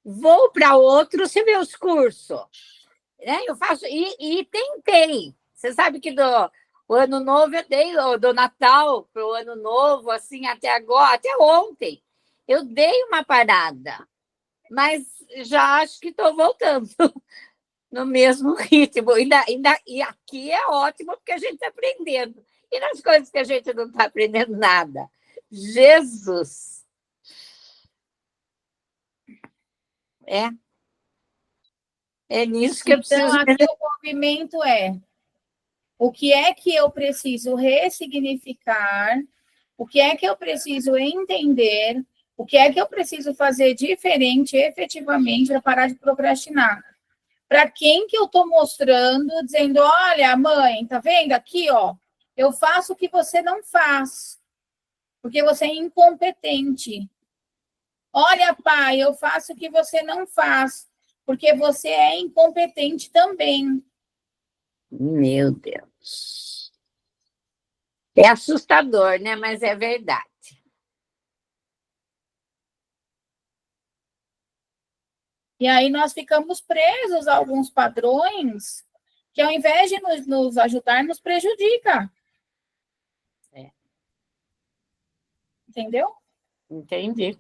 vou para outro, você vê os cursos, né? Eu faço e tentei. Você sabe que o ano novo eu dei, do Natal para o ano novo, assim, até agora, até ontem, eu dei uma parada, mas já acho que estou voltando no mesmo ritmo. E aqui é ótimo, porque a gente está aprendendo. E nas coisas que a gente não está aprendendo nada. Jesus! É. É nisso que eu Então, preciso. aqui o movimento é: o que é que eu preciso ressignificar? O que é que eu preciso entender? O que é que eu preciso fazer diferente, efetivamente, para parar de procrastinar? Para quem que eu estou mostrando, dizendo: olha, mãe, tá vendo aqui, ó? Eu faço o que você não faz, porque você é incompetente. Olha, pai, eu faço o que você não faz, porque você é incompetente também. Meu Deus. É assustador, né? Mas é verdade. E aí nós ficamos presos a alguns padrões que ao invés de nos ajudar, nos prejudica. É. Entendeu? Entendi.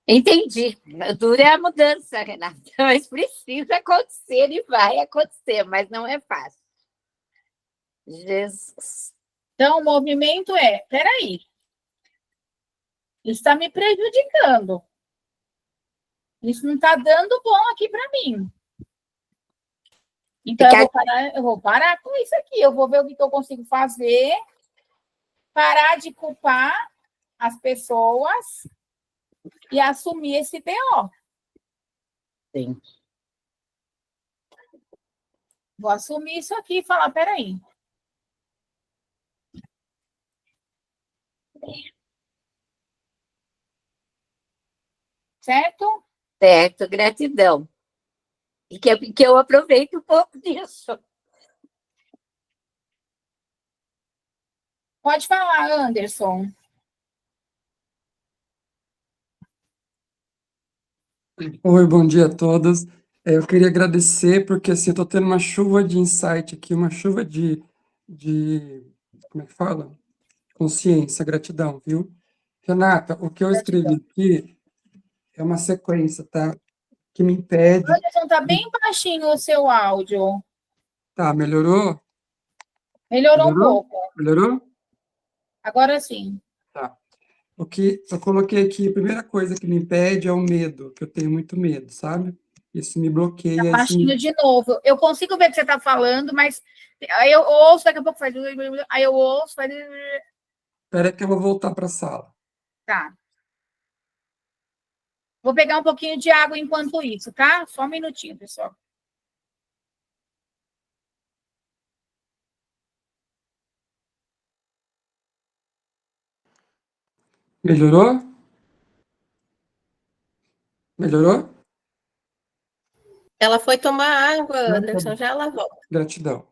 Entendi. Dura é a mudança, Renata, mas precisa acontecer e vai acontecer, mas não é fácil. Jesus. Então, o movimento é, peraí, isso está me prejudicando. Isso não está dando bom aqui para mim. Então, eu vou parar com isso aqui. Eu vou ver o que eu consigo fazer, parar de culpar as pessoas e assumir esse BO. Sim. Vou assumir isso aqui e falar, peraí. Certo? Certo, gratidão. E que eu aproveito um pouco disso. Pode falar, Anderson. Oi, bom dia a todos. Eu queria agradecer, porque assim, eu estou tendo uma chuva de insight aqui, uma chuva como é que fala? Consciência, gratidão, viu? Renata, o que eu escrevi Gratidão. aqui é uma sequência, tá? Que me impede. Anderson, tá bem baixinho o seu áudio. Tá, melhorou? Melhorou um Melhorou? pouco. Melhorou? Agora sim. Tá. O que eu coloquei aqui, a primeira coisa que me impede é o medo, que eu tenho muito medo, sabe? Isso me Tá bloqueia, baixinho de novo. Eu consigo ver o que você está falando, mas aí eu ouço, daqui a pouco faz. Aí eu ouço, faz. Espera que eu vou voltar para a sala. Tá. Vou pegar um pouquinho de água enquanto isso, tá? Só um minutinho, pessoal. Melhorou? Melhorou? Ela foi tomar água, Ah, tá Anderson, bom. já ela volta. Gratidão.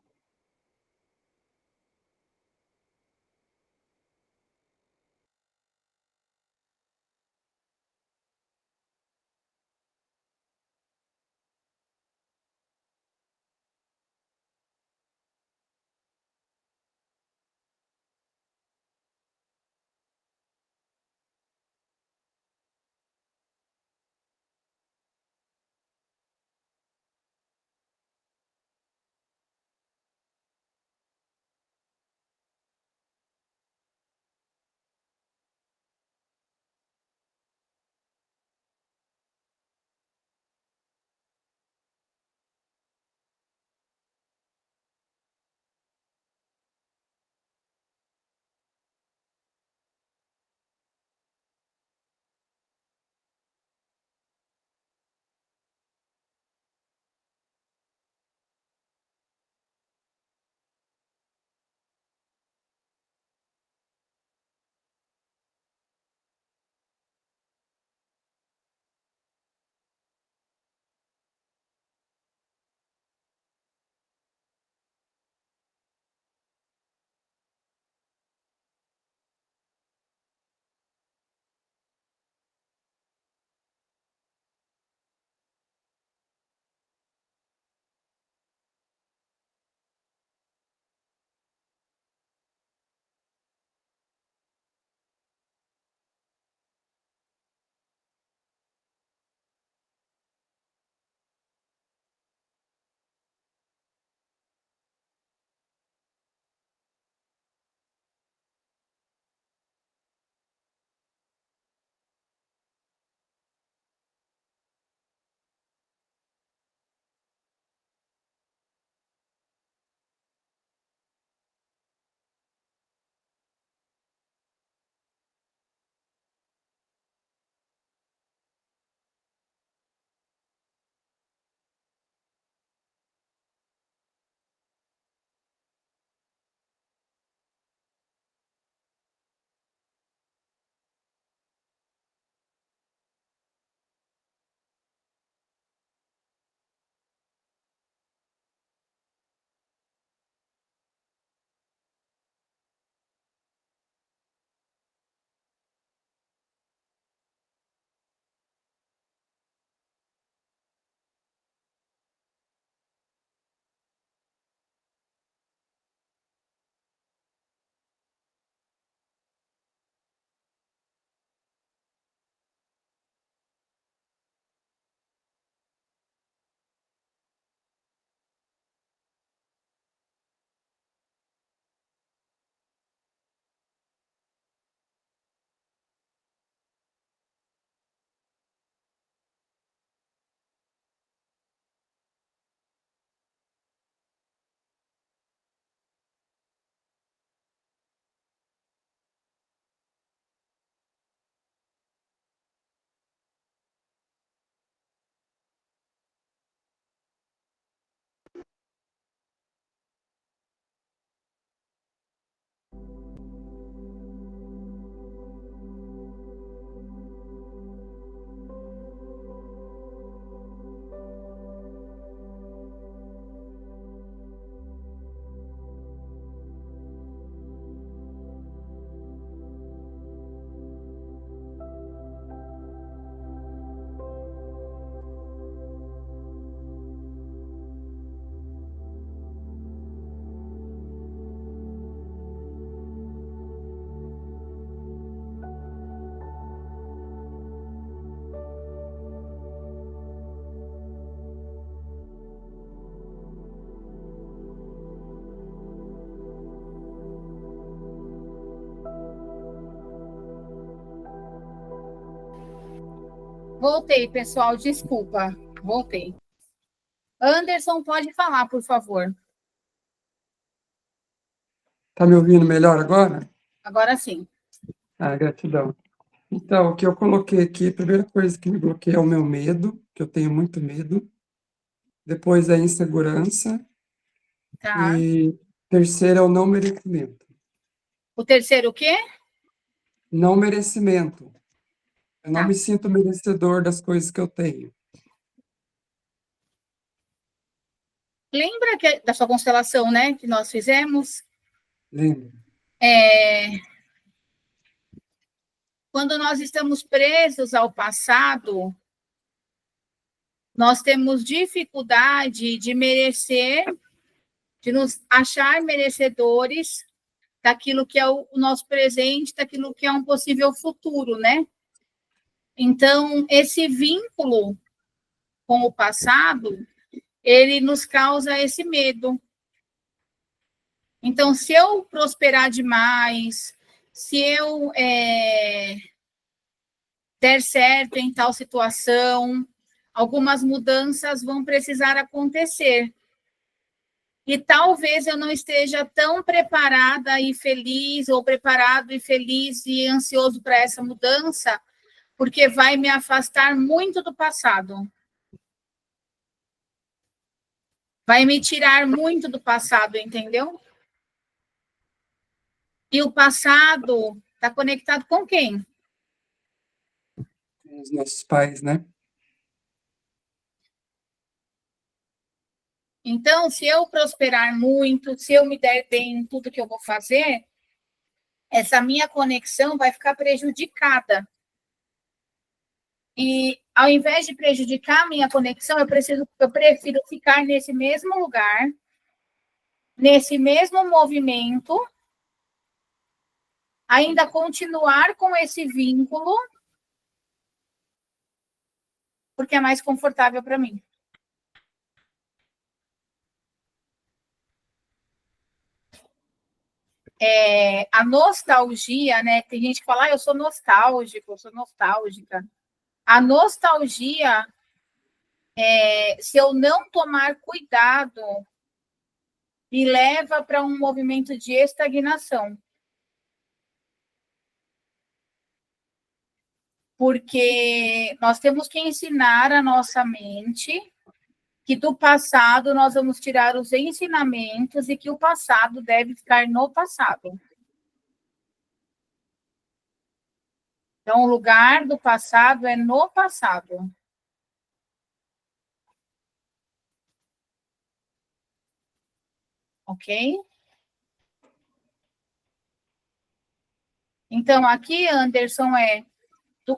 Voltei, pessoal, desculpa. Voltei. Anderson, pode falar, por favor. Tá me ouvindo melhor agora? Agora sim. Ah, gratidão. Então, o que eu coloquei aqui, a primeira coisa que me bloqueia é o meu medo, que eu tenho muito medo. Depois a insegurança. Tá. E terceiro é o não merecimento. O terceiro o quê? Não merecimento. Eu não Tá. me sinto merecedor das coisas que eu tenho. Lembra da sua constelação, né, que nós fizemos? Lembra? Quando nós estamos presos ao passado, nós temos dificuldade de merecer, de nos achar merecedores daquilo que é o nosso presente, daquilo que é um possível futuro, né? Então, esse vínculo com o passado, ele nos causa esse medo. Então, se eu prosperar demais, se eu der certo em tal situação, algumas mudanças vão precisar acontecer. E talvez eu não esteja tão preparada e feliz, ou preparado e feliz e ansioso para essa mudança, porque vai me afastar muito do passado. Vai me tirar muito do passado, entendeu? E o passado está conectado com quem? Com os nossos pais, né? Então, se eu prosperar muito, se eu me der bem em tudo que eu vou fazer, essa minha conexão vai ficar prejudicada. E ao invés de prejudicar a minha conexão, eu prefiro ficar nesse mesmo lugar, nesse mesmo movimento, ainda continuar com esse vínculo, porque é mais confortável para mim. A nostalgia, né? Tem gente que fala, eu sou nostálgico, eu sou nostálgica. A nostalgia, se eu não tomar cuidado, me leva para um movimento de estagnação. Porque nós temos que ensinar a nossa mente que do passado nós vamos tirar os ensinamentos e que o passado deve ficar no passado. Então, o lugar do passado é no passado. Ok? Então, aqui, Anderson,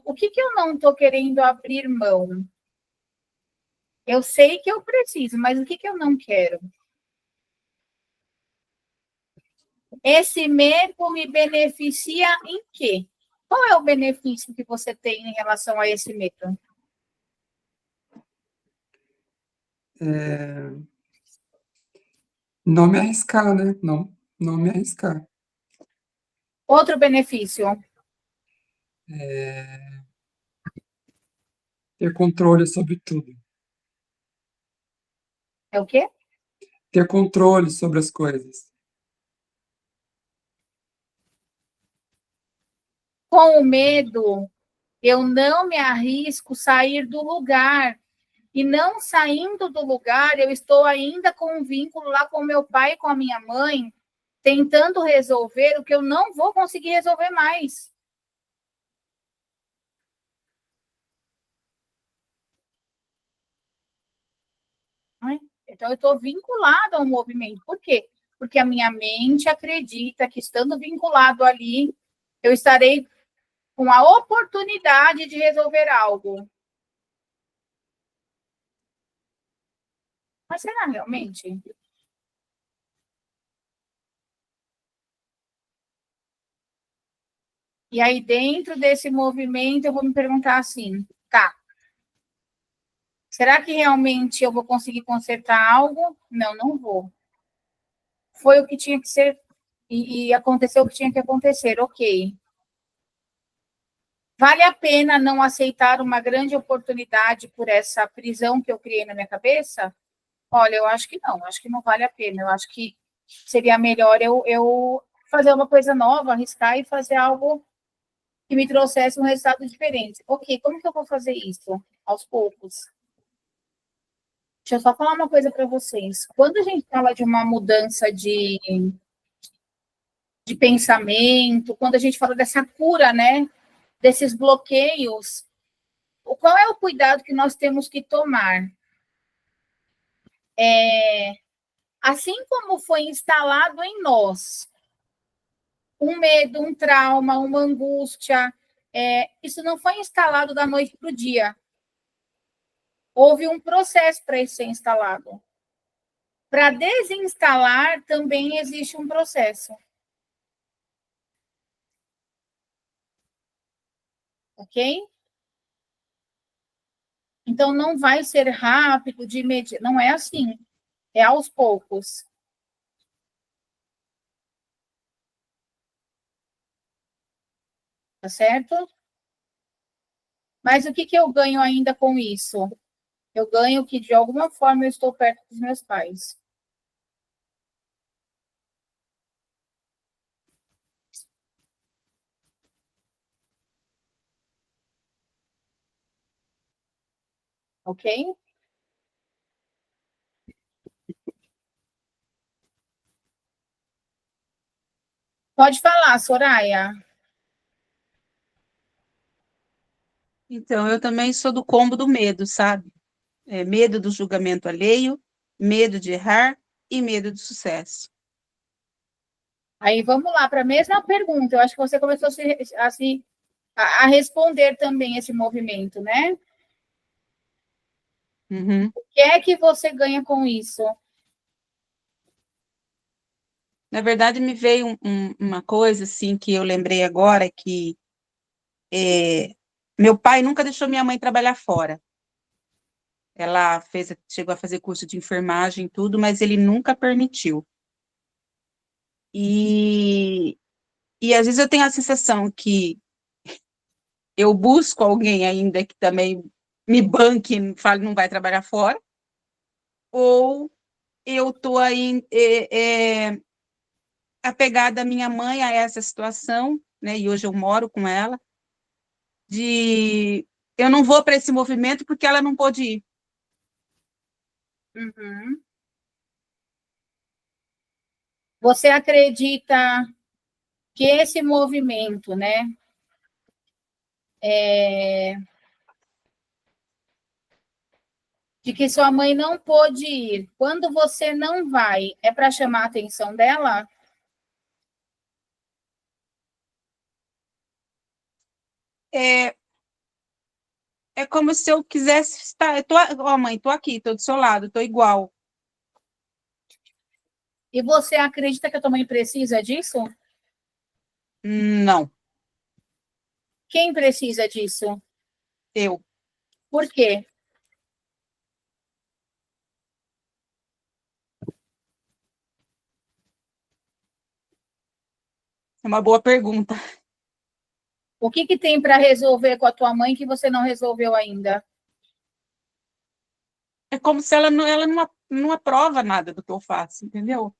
o que eu não estou querendo abrir mão? Eu sei que eu preciso, mas o que eu não quero? Esse medo me beneficia em quê? Qual é o benefício que você tem em relação a esse medo? Não me arriscar, né? Não me arriscar. Outro benefício. Ter controle sobre tudo. É o quê? Ter controle sobre as coisas. Com o medo, eu não me arrisco sair do lugar. E não saindo do lugar, eu estou ainda com um vínculo lá com meu pai e com a minha mãe, tentando resolver o que eu não vou conseguir resolver mais. Então, eu estou vinculada ao movimento. Por quê? Porque a minha mente acredita que, estando vinculado ali, eu estarei com a oportunidade de resolver algo. Mas será realmente? E aí, dentro desse movimento, eu vou me perguntar assim, tá, será que realmente eu vou conseguir consertar algo? Não, não vou. Foi o que tinha que ser e aconteceu o que tinha que acontecer, ok. Vale a pena não aceitar uma grande oportunidade por essa prisão que eu criei na minha cabeça? Olha, eu acho que não, acho que não vale a pena. Eu acho que seria melhor eu fazer uma coisa nova, arriscar e fazer algo que me trouxesse um resultado diferente. Ok, como que eu vou fazer isso? Aos poucos. Deixa eu só falar uma coisa para vocês. Quando a gente fala de uma mudança de pensamento, quando a gente fala dessa cura, né, desses bloqueios, qual é o cuidado que nós temos que tomar? Assim como foi instalado em nós um medo, um trauma, uma angústia, isso não foi instalado da noite para o dia. Houve um processo para isso ser instalado. Para desinstalar também existe um processo. Ok? Então, não vai ser rápido, de imediato. Não é assim. É aos poucos. Tá certo? Mas o que eu ganho ainda com isso? Eu ganho que, de alguma forma, eu estou perto dos meus pais. Ok? Pode falar, Soraya. Então, eu também sou do combo do medo, sabe? Medo do julgamento alheio, medo de errar e medo do sucesso. Aí vamos lá para a mesma pergunta. Eu acho que você começou a responder também esse movimento, né? Uhum. O que é que você ganha com isso? Na verdade, me veio uma coisa assim que eu lembrei agora, que meu pai nunca deixou minha mãe trabalhar fora. Ela chegou a fazer curso de enfermagem e tudo, mas ele nunca permitiu. E às vezes eu tenho a sensação que eu busco alguém ainda que também me banque e fale não vai trabalhar fora, ou eu estou aí apegada à minha mãe, a essa situação, né, e hoje eu moro com ela, de eu não vou para esse movimento porque ela não pôde ir. Uhum. Você acredita que esse movimento, né, de que sua mãe não pôde ir, quando você não vai, é para chamar a atenção dela? É, é como se eu quisesse estar. Ó, mãe, estou aqui, estou do seu lado, estou igual. E você acredita que a tua mãe precisa disso? Não, Quem precisa disso? eu. Por quê? É uma boa pergunta. O que tem para resolver com a tua mãe que você não resolveu ainda? É como se ela não aprova nada do que eu faço, entendeu?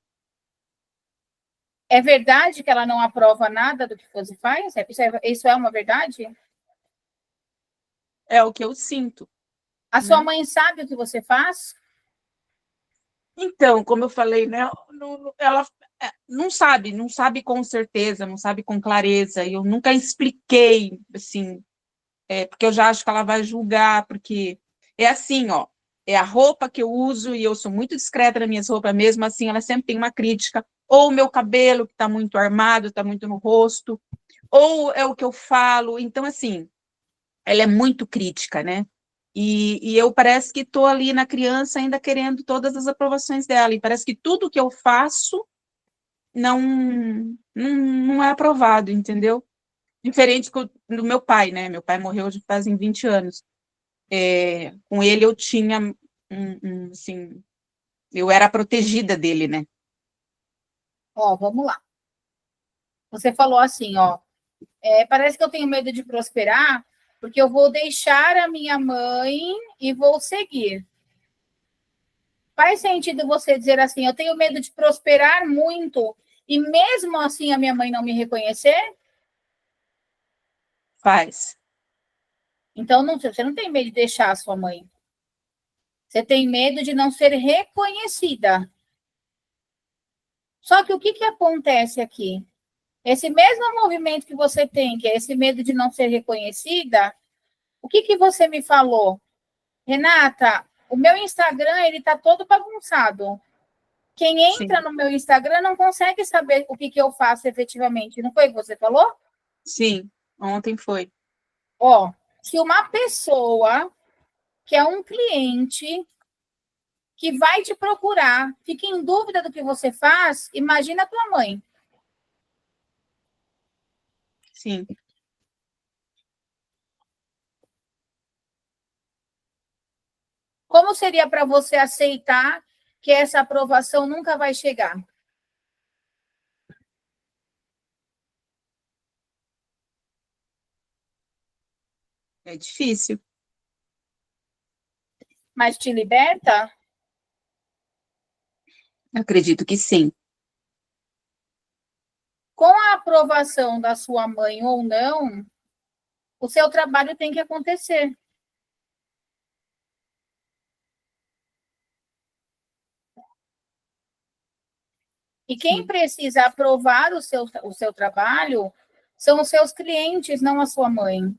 É verdade que ela não aprova nada do que você faz? Isso é uma verdade? É o que eu sinto. A sua Né? mãe sabe o que você faz? Então, como eu falei, né, ela não sabe com certeza, não sabe com clareza, e eu nunca expliquei, assim, porque eu já acho que ela vai julgar, porque é assim, ó, é a roupa que eu uso, e eu sou muito discreta nas minhas roupas, mesmo assim, ela sempre tem uma crítica, ou o meu cabelo, que está muito armado, está muito no rosto, ou é o que eu falo, então, assim, ela é muito crítica, né? E eu parece que estou ali na criança ainda querendo todas as aprovações dela, e parece que tudo que eu faço não é aprovado, entendeu? Diferente do meu pai, né? Meu pai morreu já fazem 20 anos. Com ele eu tinha, assim, eu era protegida dele, né? Ó, vamos lá. Você falou assim, ó, Parece que eu tenho medo de prosperar, porque eu vou deixar a minha mãe e vou seguir. Faz sentido você dizer assim, eu tenho medo de prosperar muito e mesmo assim a minha mãe não me reconhecer? Faz. Então, você não tem medo de deixar a sua mãe. Você tem medo de não ser reconhecida. Só que o que acontece aqui? Esse mesmo movimento que você tem, que é esse medo de não ser reconhecida, o que você me falou? Renata, o meu Instagram, ele tá todo bagunçado. Quem entra no meu Instagram não consegue saber o que eu faço efetivamente. Não foi o que você falou? Sim, ontem foi. Ó, se uma pessoa que é um cliente que vai te procurar, fica em dúvida do que você faz, imagina a tua mãe. Sim. Como seria para você aceitar que essa aprovação nunca vai chegar? É difícil. Mas te liberta? Acredito que sim. Com a aprovação da sua mãe ou não, o seu trabalho tem que acontecer. E quem Sim. precisa aprovar o seu trabalho são os seus clientes, não a sua mãe.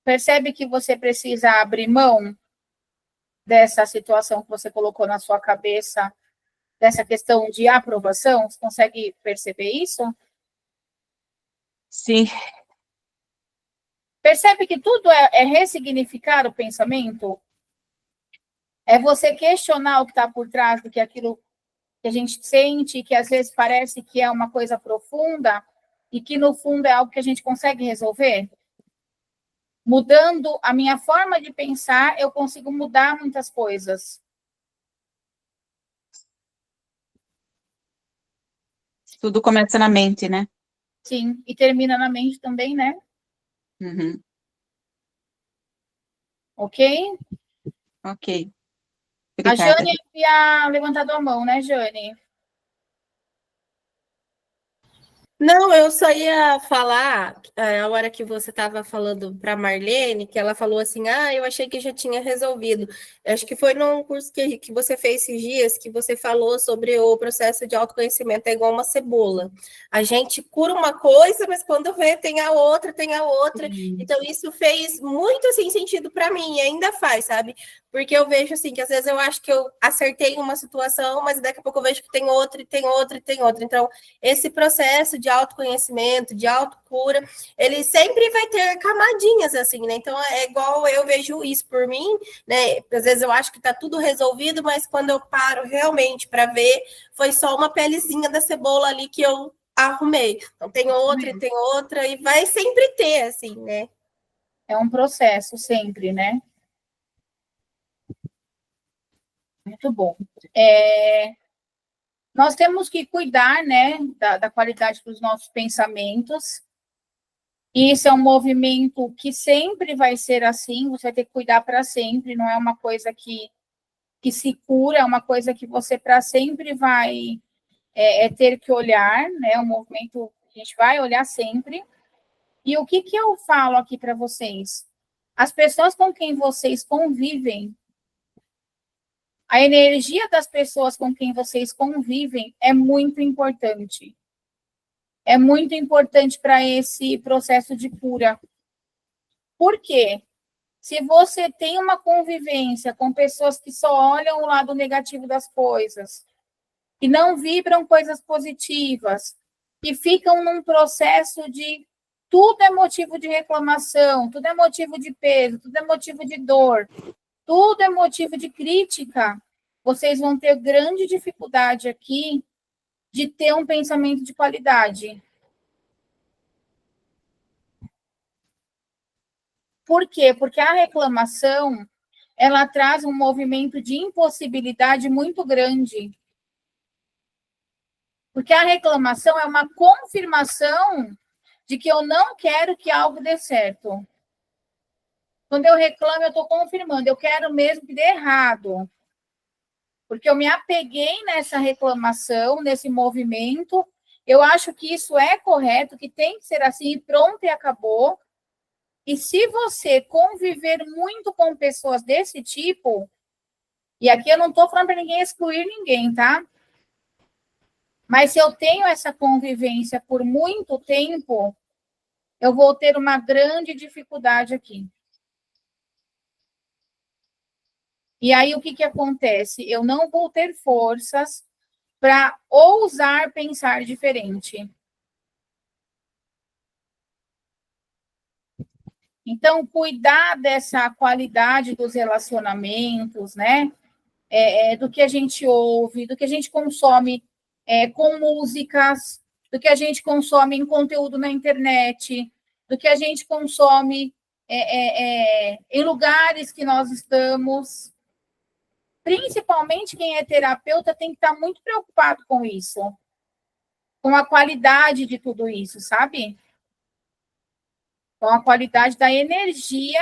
Percebe que você precisa abrir mão dessa situação que você colocou na sua cabeça, dessa questão de aprovação? Você consegue perceber isso? Sim. Percebe que tudo é ressignificar o pensamento? É você questionar o que está por trás do que aquilo que a gente sente, que às vezes parece que é uma coisa profunda e que no fundo é algo que a gente consegue resolver? Mudando a minha forma de pensar, eu consigo mudar muitas coisas. Tudo começa na mente, né? Sim, e termina na mente também, né? Uhum. Ok? Ok. A Obrigada. Jane havia levantado a mão, né, Jane? Não, eu só ia falar, a hora que você estava falando para Marlene, que ela falou assim, eu achei que já tinha resolvido. Acho que foi num curso que você fez esses dias, que você falou sobre o processo de autoconhecimento, é igual uma cebola. A gente cura uma coisa, mas quando vê, tem a outra, tem a outra. Então, isso fez muito, assim, sentido para mim, e ainda faz, sabe? Porque eu vejo, assim, que às vezes eu acho que eu acertei uma situação, mas daqui a pouco eu vejo que tem outra, e tem outra, e tem outra. Então, esse processo de autoconhecimento, de autocura, ele sempre vai ter camadinhas, assim, né? Então, é igual eu vejo isso por mim, né? Às vezes eu acho que tá tudo resolvido, mas quando eu paro realmente para ver, foi só uma pelezinha da cebola ali que eu arrumei. Então, tem outra, e vai sempre ter, assim, né? É um processo sempre, né? Muito bom. Nós temos que cuidar, né, da qualidade dos nossos pensamentos. Isso é um movimento que sempre vai ser assim, você vai ter que cuidar para sempre, não é uma coisa que se cura, é uma coisa que você para sempre vai ter que olhar, né? Um movimento que a gente vai olhar sempre. E o que eu falo aqui para vocês? As pessoas com quem vocês convivem, a energia das pessoas com quem vocês convivem é muito importante. É muito importante para esse processo de cura. Por quê? Se você tem uma convivência com pessoas que só olham o lado negativo das coisas, que não vibram coisas positivas, que ficam num processo de tudo é motivo de reclamação, tudo é motivo de peso, tudo é motivo de dor, tudo é motivo de crítica, vocês vão ter grande dificuldade aqui de ter um pensamento de qualidade. Por quê? Porque a reclamação, ela traz um movimento de impossibilidade muito grande. Porque a reclamação é uma confirmação de que eu não quero que algo dê certo. Quando eu reclamo, eu estou confirmando, eu quero mesmo que dê errado. Porque eu me apeguei nessa reclamação, nesse movimento, eu acho que isso é correto, que tem que ser assim, pronto e acabou. E se você conviver muito com pessoas desse tipo, e aqui eu não estou falando para ninguém excluir ninguém, tá? Mas se eu tenho essa convivência por muito tempo, eu vou ter uma grande dificuldade aqui. E aí, o que que acontece? Eu não vou ter forças para ousar pensar diferente. Então, cuidar dessa qualidade dos relacionamentos, né? Do que a gente ouve, do que a gente consome com músicas, do que a gente consome em conteúdo na internet, do que a gente consome em lugares que nós estamos. Principalmente quem é terapeuta tem que estar muito preocupado com isso, com a qualidade de tudo isso, sabe? Com a qualidade da energia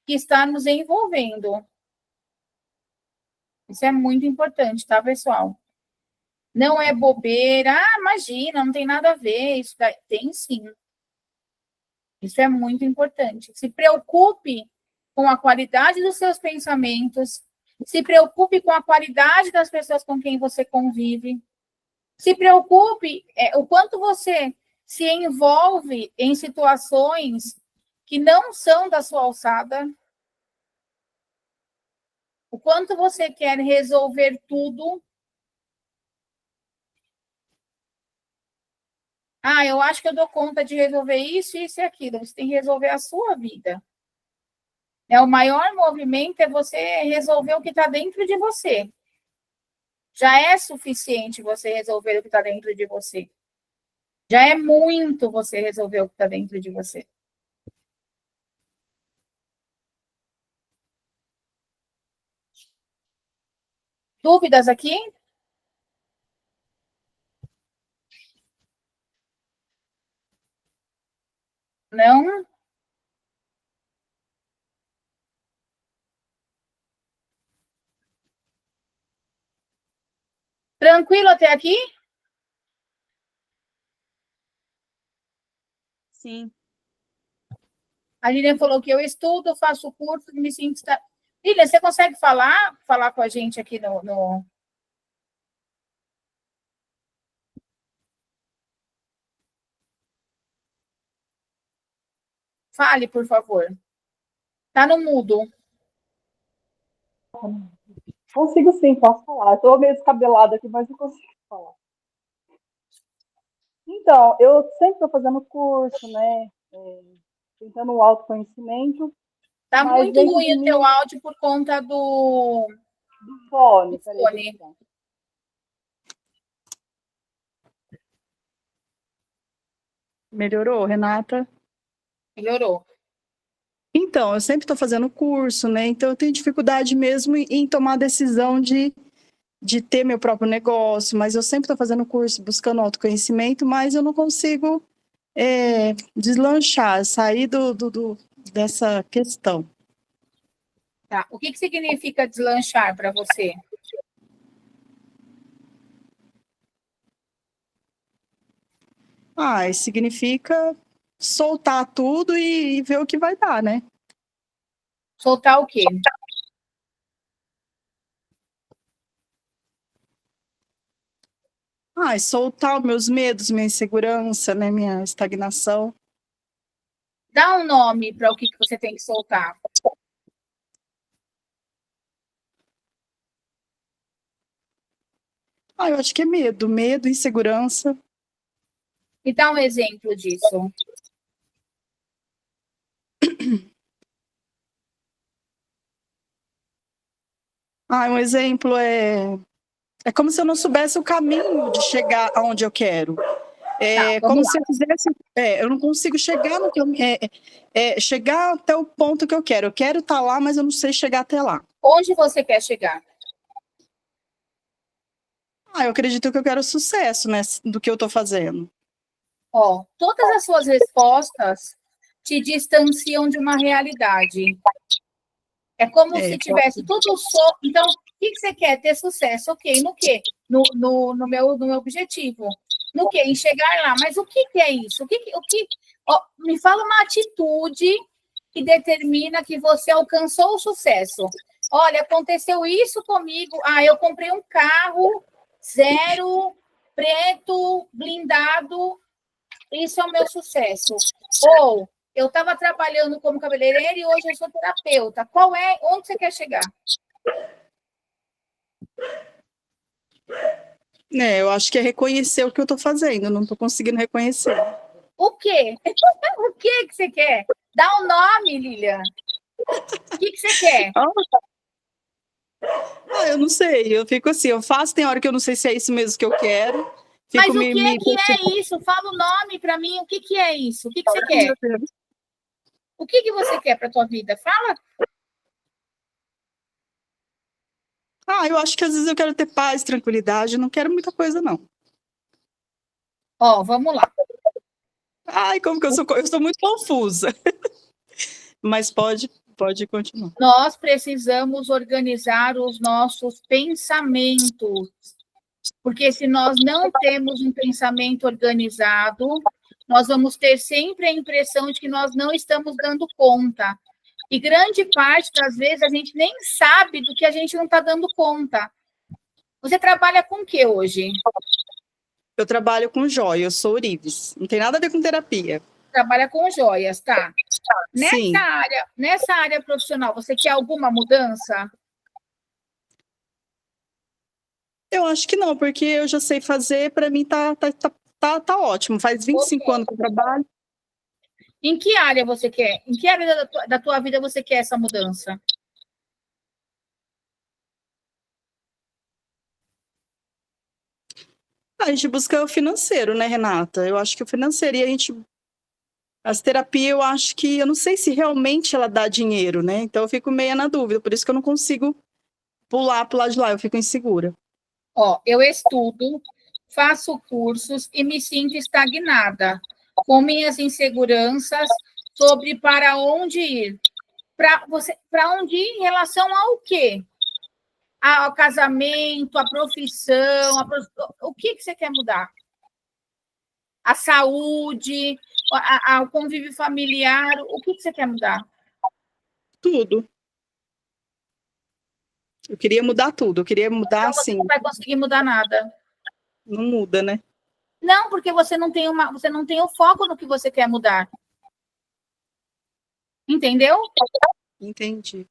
que está nos envolvendo. Isso é muito importante, tá, pessoal? Não é bobeira, imagina, não tem nada a ver, isso daí. Tem sim. Isso é muito importante. Se preocupe com a qualidade dos seus pensamentos, se preocupe com a qualidade das pessoas com quem você convive, se preocupe o quanto você se envolve em situações que não são da sua alçada, o quanto você quer resolver tudo. Eu acho que eu dou conta de resolver isso, isso e aquilo. Você tem que resolver a sua vida. O maior movimento é você resolver o que está dentro de você. Já é suficiente você resolver o que está dentro de você. Já é muito você resolver o que está dentro de você. Dúvidas aqui? Não? Tranquilo até aqui? Sim. A Lilian falou que eu estudo, faço curso, me sinto... Lilian, você consegue falar com a gente aqui no... Fale, por favor. Tá no mudo. Consigo sim, posso falar. Estou meio descabelada aqui, mas eu consigo falar. Então, eu sempre estou fazendo curso, né? Tentando o autoconhecimento. Tá mas muito dentro ruim de o mim, teu áudio por conta do fone. fone. Melhorou, Renata? Melhorou. Então, eu sempre estou fazendo curso, né? Então, eu tenho dificuldade mesmo em tomar a decisão de ter meu próprio negócio, mas eu sempre estou fazendo curso, buscando autoconhecimento, mas eu não consigo deslanchar, sair dessa questão. Tá. O que significa deslanchar para você? Significa soltar tudo e ver o que vai dar, né? Soltar o quê? Soltar os meus medos, minha insegurança, né? Minha estagnação. Dá um nome para o que você tem que soltar. Eu acho que é medo, insegurança. Me dá um exemplo disso. Um exemplo é como se eu não soubesse o caminho de chegar aonde eu quero. Como se eu fizesse... eu não consigo chegar no chegar até o ponto que eu quero. Eu quero estar lá, mas eu não sei chegar até lá. Onde você quer chegar? Eu acredito que eu quero sucesso, né, do que eu tô fazendo. Ó, todas as suas respostas te distanciam de uma realidade. É como se tivesse tudo só. Então, o que você quer? Ter sucesso. Ok, no quê? No meu objetivo. No quê? Em chegar lá. Mas o que é isso? Ó, me fala uma atitude que determina que você alcançou o sucesso. Olha, aconteceu isso comigo. Eu comprei um carro zero, preto, blindado. Isso é o meu sucesso. Ou eu estava trabalhando como cabeleireira e hoje eu sou terapeuta. Onde você quer chegar? Eu acho que é reconhecer o que eu estou fazendo, não estou conseguindo reconhecer. O quê? O que você quer? Dá um nome, Lilian. O que você quer? Eu não sei, eu fico assim, eu faço, tem hora que eu não sei se é isso mesmo que eu quero. Mas o que é isso? Fala o nome para mim, o que é isso? O que você quer? O que você quer para a tua vida? Fala. Eu acho que às vezes eu quero ter paz, tranquilidade, não quero muita coisa, não. Ó, vamos lá. Como que eu sou muito confusa. Mas pode continuar. Nós precisamos organizar os nossos pensamentos. Porque se nós não temos um pensamento organizado, nós vamos ter sempre a impressão de que nós não estamos dando conta. E grande parte das vezes a gente nem sabe do que a gente não está dando conta. Você trabalha com o que hoje? Eu trabalho com joia, eu sou ourives. Não tem nada a ver com terapia. Trabalha com joias, tá? Sim. Nessa área profissional, você quer alguma mudança? Eu acho que não, porque eu já sei fazer, para mim tá ótimo. Faz 25 anos que eu trabalho. Em que área você quer? Em que área da tua vida você quer essa mudança? A gente busca o financeiro, né, Renata? Eu acho que o financeiro, e as terapias, eu acho que, eu não sei se realmente ela dá dinheiro, né? Então eu fico meio na dúvida, por isso que eu não consigo pular pro lado de lá, eu fico insegura. Ó, eu estudo, faço cursos e me sinto estagnada, com minhas inseguranças sobre para onde ir. Para onde ir em relação ao quê? Ao casamento, à profissão, o que você quer mudar? A saúde, ao convívio familiar, o que você quer mudar? Tudo. Eu queria mudar tudo, eu queria mudar então, assim. Você não vai conseguir mudar nada. Não muda, né? Não, porque você não tem o foco no que você quer mudar. Entendeu? Entendi.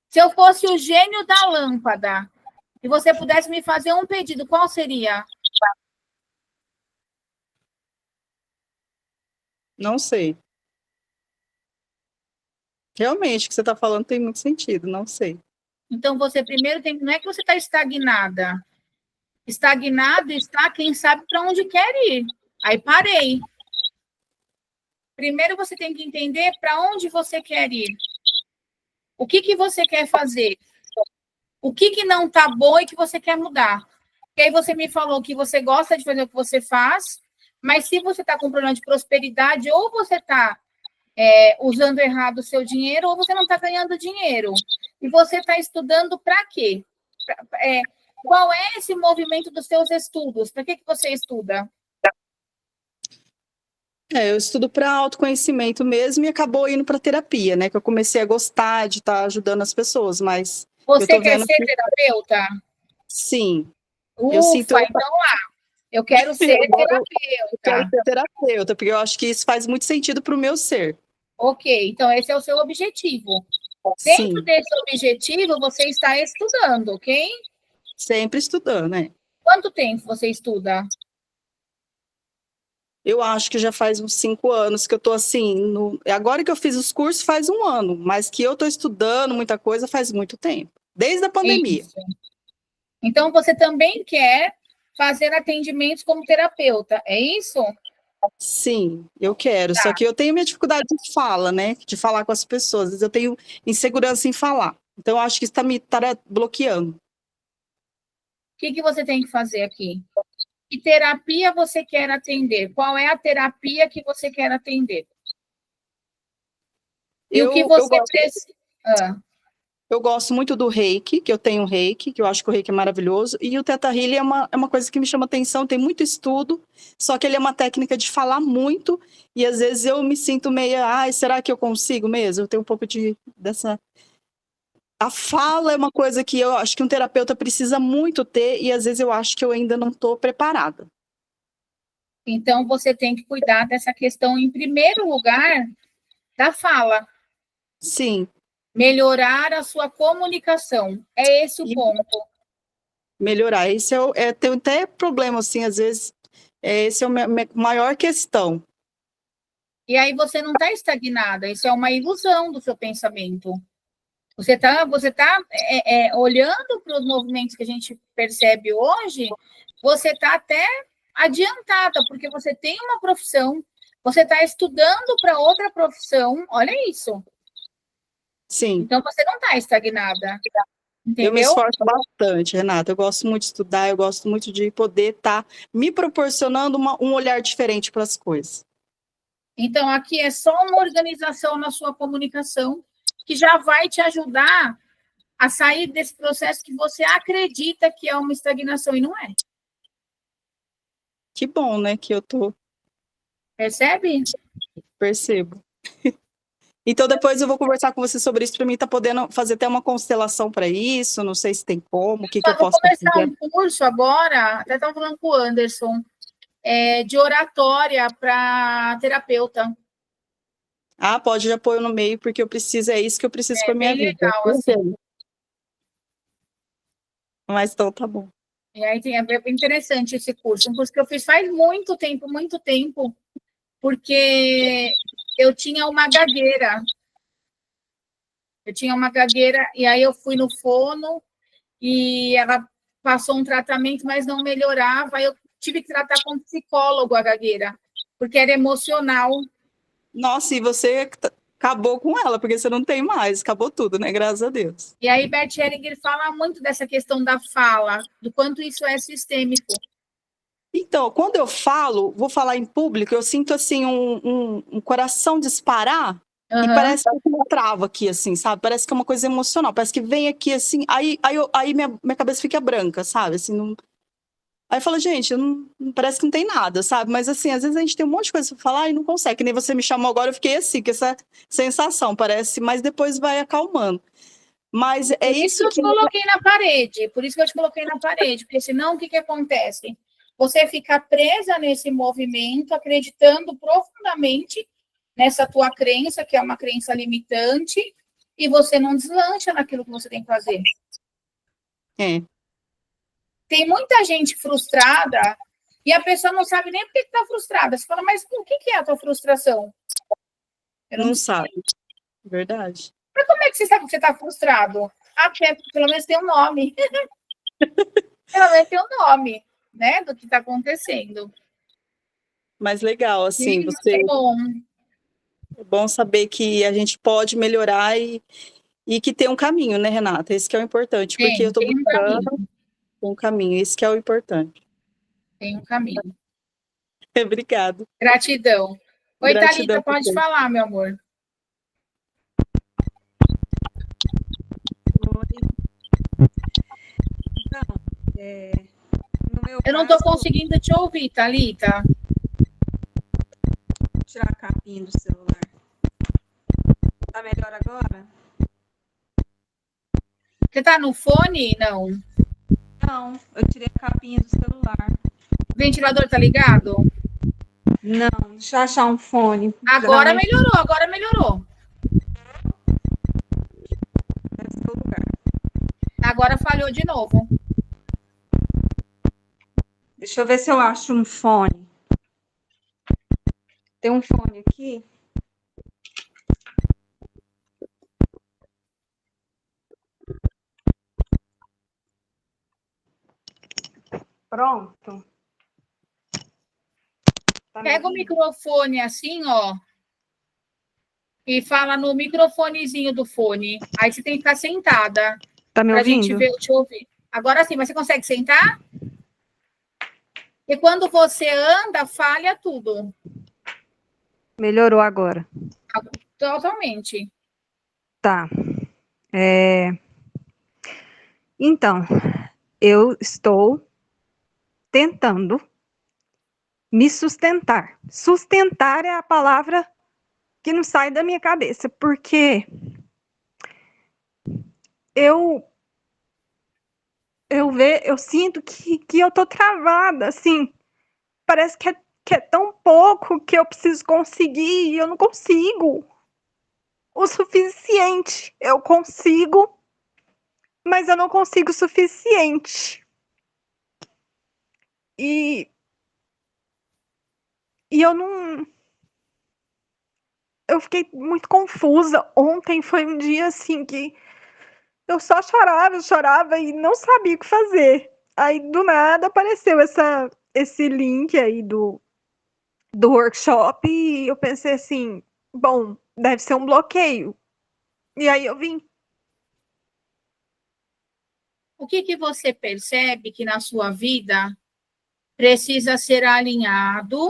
Se eu fosse o gênio da lâmpada e você pudesse me fazer um pedido, qual seria? Não sei. Realmente, o que você está falando tem muito sentido, não sei. Então, você primeiro tem... Não é que você está estagnada. Estagnado está quem sabe para onde quer ir. Aí parei. Primeiro você tem que entender para onde você quer ir. O que você quer fazer? O que não está bom e que você quer mudar? E aí você me falou que você gosta de fazer o que você faz, mas se você está com problema de prosperidade, ou você está usando errado o seu dinheiro, ou você não está ganhando dinheiro. E você está estudando para quê? Qual é esse movimento dos seus estudos? Para que você estuda? Eu estudo para autoconhecimento mesmo e acabou indo para terapia, né? Que eu comecei a gostar de estar ajudando as pessoas, mas... Você quer ser terapeuta? Sim. Ufa, então lá. Eu quero ser terapeuta. Eu quero ser terapeuta, porque eu acho que isso faz muito sentido para o meu ser. Ok, então esse é o seu objetivo. Sim. Dentro desse objetivo, você está estudando, ok? Sempre estudando, né? Quanto tempo você estuda? Eu acho que já faz uns 5 anos que eu estou assim... Agora que eu fiz os cursos faz 1 ano, mas que eu estou estudando muita coisa faz muito tempo. Desde a pandemia. Isso. Então, você também quer fazer atendimentos como terapeuta, é isso? Sim, eu quero. Só que eu tenho minha dificuldade de fala, né? De falar com as pessoas. Às vezes eu tenho insegurança em falar. Então, eu acho que isso está me bloqueando. que você tem que fazer aqui? Que terapia você quer atender? Qual é a terapia que você quer atender? E o que você precisa... Eu gosto muito do Reiki, que eu tenho Reiki, que eu acho que o Reiki é maravilhoso, e o Theta Healing é uma coisa que me chama atenção, tem muito estudo, só que ele é uma técnica de falar muito, e às vezes eu me sinto meio, ai, será que eu consigo mesmo? Eu tenho um pouco dessa... A fala é uma coisa que eu acho que um terapeuta precisa muito ter, e às vezes eu acho que eu ainda não estou preparada. Então, você tem que cuidar dessa questão, em primeiro lugar, da fala. Sim. Melhorar a sua comunicação. É esse o ponto. Melhorar. Esse tem até problema, assim, às vezes, esse é a minha maior questão. E aí você não está estagnada, isso é uma ilusão do seu pensamento. Você está olhando para os movimentos que a gente percebe hoje, você está até adiantada, porque você tem uma profissão, você está estudando para outra profissão, olha isso. Sim. Então, você não está estagnada. Entendeu? Eu me esforço bastante, Renata. Eu gosto muito de estudar, eu gosto muito de poder estar me proporcionando um olhar diferente para as coisas. Então, aqui é só uma organização na sua comunicação que já vai te ajudar a sair desse processo que você acredita que é uma estagnação e não é. Que bom, né, que eu tô... Percebe? Percebo. Então, depois eu vou conversar com você sobre isso, para mim estar podendo fazer até uma constelação para isso, não sei se tem como, o que eu posso fazer. Eu vou começar um curso agora, até estava falando com o Anderson, de oratória para terapeuta. Ah, pode já pôr no meio, porque eu preciso, é isso que eu preciso para minha vida. Legal, assim. Mas então tá bom. E aí é bem interessante esse curso, um curso que eu fiz faz muito tempo, porque eu tinha uma gagueira. E aí eu fui no fono e ela passou um tratamento, mas não melhorava. Aí eu tive que tratar com um psicólogo a gagueira, porque era emocional. Nossa, e você acabou com ela, porque você não tem mais, acabou tudo, né? Graças a Deus. E aí Bert Hellinger fala muito dessa questão da fala, do quanto isso é sistêmico. Então, quando eu vou falar em público, eu sinto assim um coração disparar. E parece que eu trava aqui, assim, sabe? Parece que é uma coisa emocional. Parece que vem aqui, assim, aí minha cabeça fica branca, sabe? Assim, não... Aí eu falo, gente, parece que não tem nada, sabe? Mas, assim, às vezes a gente tem um monte de coisa pra falar e não consegue. Que nem você me chamou agora, eu fiquei assim, com essa sensação, parece. Mas depois vai acalmando. Mas é isso que... Por isso que eu te coloquei na parede. Porque senão, o que acontece? Você fica presa nesse movimento, acreditando profundamente nessa tua crença, que é uma crença limitante, e você não deslancha naquilo que você tem que fazer. Tem muita gente frustrada e a pessoa não sabe nem por que está frustrada. Você fala, mas o que é a tua frustração? Eu não sabe. Verdade. Mas como é que você sabe que você está frustrado? Pelo menos tem um nome. Pelo menos tem um nome, né, do que está acontecendo. Mas legal, assim, você... É bom. É bom saber que a gente pode melhorar e que tem um caminho, né, Renata? Esse que é o importante, porque eu estou buscando um caminho, esse que é o importante. Tem um caminho. Obrigada. Gratidão. Oi, Thalita, pode falar, meu amor. Então, no meu eu não estou conseguindo te ouvir, Thalita. Vou tirar a capinha do celular. Tá melhor agora? Você tá no fone? Não. Não, eu tirei a capinha do celular. O ventilador tá ligado? Não, deixa eu achar um fone. Agora melhorou. Esse é o lugar. Agora falhou de novo. Deixa eu ver se eu acho um fone. Tem um fone aqui. Pronto. Pega o microfone assim, ó. E fala no microfonezinho do fone. Aí você tem que ficar sentada. Tá me ouvindo? Pra gente te ouvir. Agora sim, mas você consegue sentar? E quando você anda, falha tudo. Melhorou agora. Totalmente. Tá. Então, eu estou tentando me sustentar. Sustentar é a palavra que não sai da minha cabeça, porque eu eu sinto que eu tô travada, assim, parece que é tão pouco que eu preciso conseguir e eu não consigo o suficiente. Eu consigo, mas eu não consigo o suficiente. E eu não. Eu fiquei muito confusa. Ontem foi um dia assim que eu só chorava e não sabia o que fazer. Aí do nada apareceu esse link aí do workshop e eu pensei assim, bom, deve ser um bloqueio. E aí eu vim. O que você percebe que na sua vida precisa ser alinhado?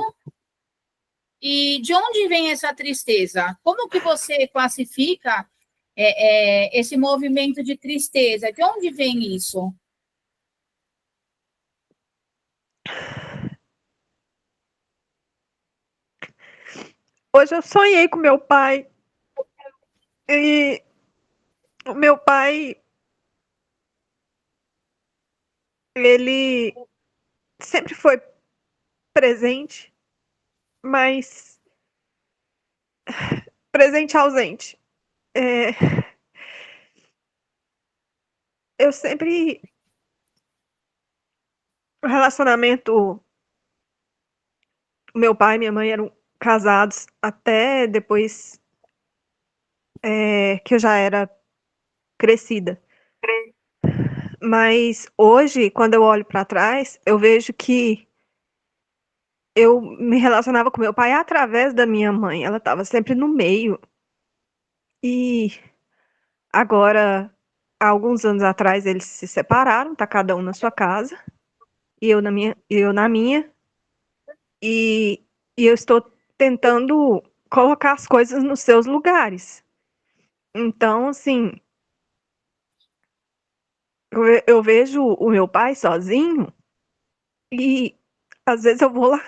E de onde vem essa tristeza? Como que você classifica esse movimento de tristeza? De onde vem isso? Hoje eu sonhei com meu pai. E o meu pai, ele sempre foi presente, mas presente ausente. Eu sempre. O relacionamento. Meu pai e minha mãe eram casados até depois que eu já era crescida. Mas hoje, quando eu olho para trás, eu vejo que eu me relacionava com meu pai através da minha mãe. Ela estava sempre no meio. E agora, há alguns anos atrás, eles se separaram, tá cada um na sua casa, e eu na minha. E eu estou tentando colocar as coisas nos seus lugares. Então, assim, eu vejo o meu pai sozinho e às vezes eu vou lá,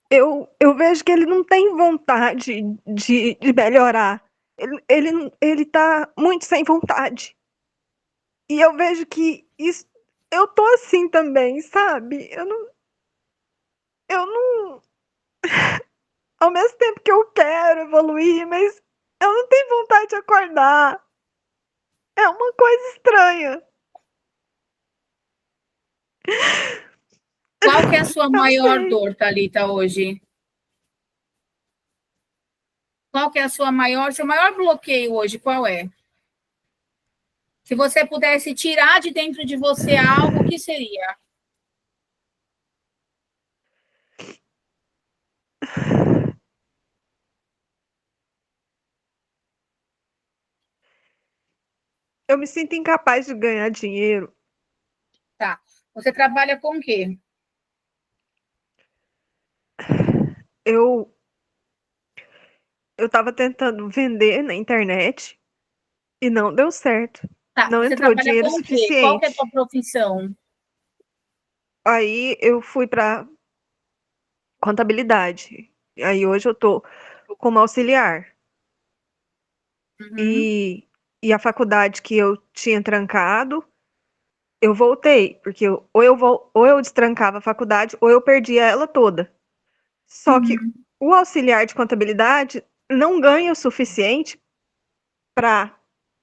eu vejo que ele não tem vontade de melhorar. Ele tá muito sem vontade. E eu vejo que isso, eu tô assim também, sabe? Eu não, ao mesmo tempo que eu quero evoluir, mas eu não tenho vontade de acordar. É uma coisa estranha. Qual que é a sua Não maior sei. dor, Thalita, hoje? Qual que é a seu maior bloqueio hoje, qual é? Se você pudesse tirar de dentro de você algo, o que seria? Eu me sinto incapaz de ganhar dinheiro. Tá. Você trabalha com o quê? Eu estava tentando vender na internet e não deu certo. Tá. Não Você entrou trabalha dinheiro com o quê? Qual que é a suficiente. tua profissão? Aí eu fui para contabilidade. Aí hoje eu tô como auxiliar. Uhum. E a faculdade que eu tinha trancado, eu voltei, porque ou eu destrancava a faculdade ou eu perdia ela toda. Só que Uhum. o auxiliar de contabilidade não ganha o suficiente para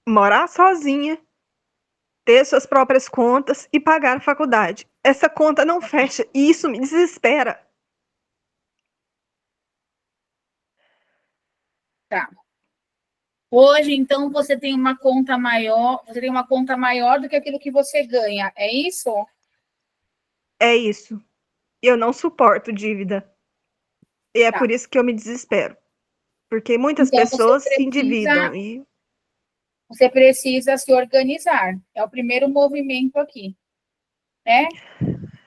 morar sozinha, ter suas próprias contas e pagar a faculdade. Essa conta não fecha e isso me desespera. Tá. Hoje, então, você tem uma conta maior do que aquilo que você ganha, é isso? É isso. Eu não suporto dívida. E é Tá. por isso que eu me desespero. Porque muitas Então, pessoas se endividam e Você precisa se organizar. É o primeiro movimento aqui, né?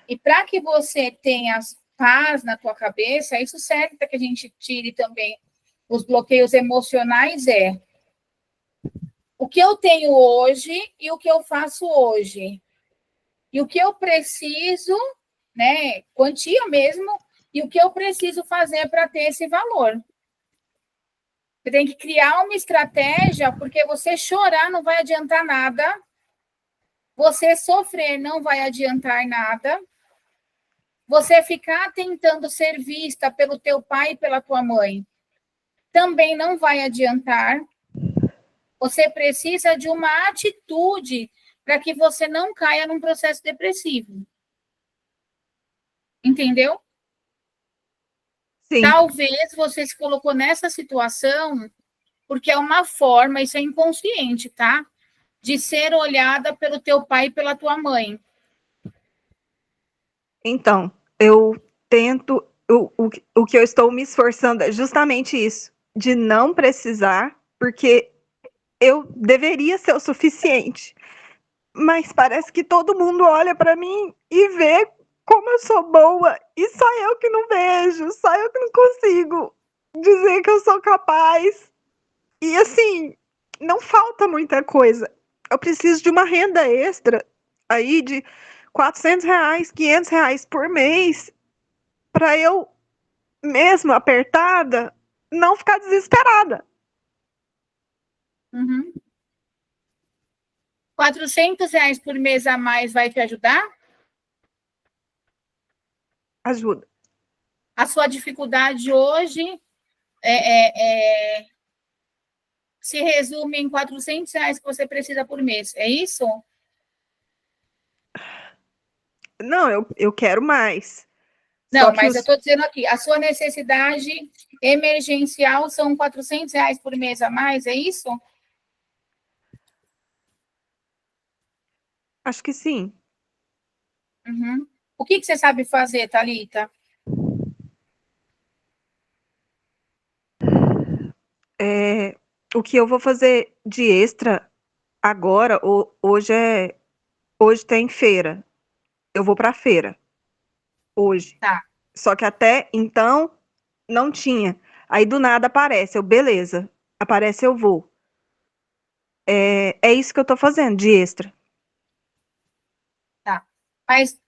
E para que você tenha paz na tua cabeça, isso serve para que a gente tire também os bloqueios emocionais, o que eu tenho hoje e o que eu faço hoje. E o que eu preciso, né, quantia mesmo, e o que eu preciso fazer para ter esse valor. Você tem que criar uma estratégia, porque você chorar não vai adiantar nada, você sofrer não vai adiantar nada, você ficar tentando ser vista pelo teu pai e pela tua mãe também não vai adiantar. Você precisa de uma atitude para que você não caia num processo depressivo. Entendeu? Sim. Talvez você se colocou nessa situação porque é uma forma, isso é inconsciente, tá? De ser olhada pelo teu pai e pela tua mãe. Então, eu tento, o que eu estou me esforçando é justamente isso, de não precisar, porque eu deveria ser o suficiente. Mas parece que todo mundo olha para mim e vê como eu sou boa, e só eu que não vejo, só eu que não consigo dizer que eu sou capaz. E assim, não falta muita coisa. Eu preciso de uma renda extra aí de R$ 400, R$ 500 por mês, para eu, mesmo apertada, não ficar desesperada. Uhum. R$ 400 por mês a mais vai te ajudar? Ajuda. A sua dificuldade hoje se resume em R$ 400 que você precisa por mês, é isso? Não, eu quero mais. Só Não, que mas eu estou dizendo aqui, a sua necessidade emergencial são R$ 400 por mês a mais, é isso? acho que sim. Uhum. O que você sabe fazer, Thalita? O que eu vou fazer de extra agora, hoje tem feira. Eu vou para a feira hoje. Tá. Só que até então não tinha. Aí do nada aparece, beleza. Aparece, eu vou. É isso que eu tô fazendo de extra. Tá. Mas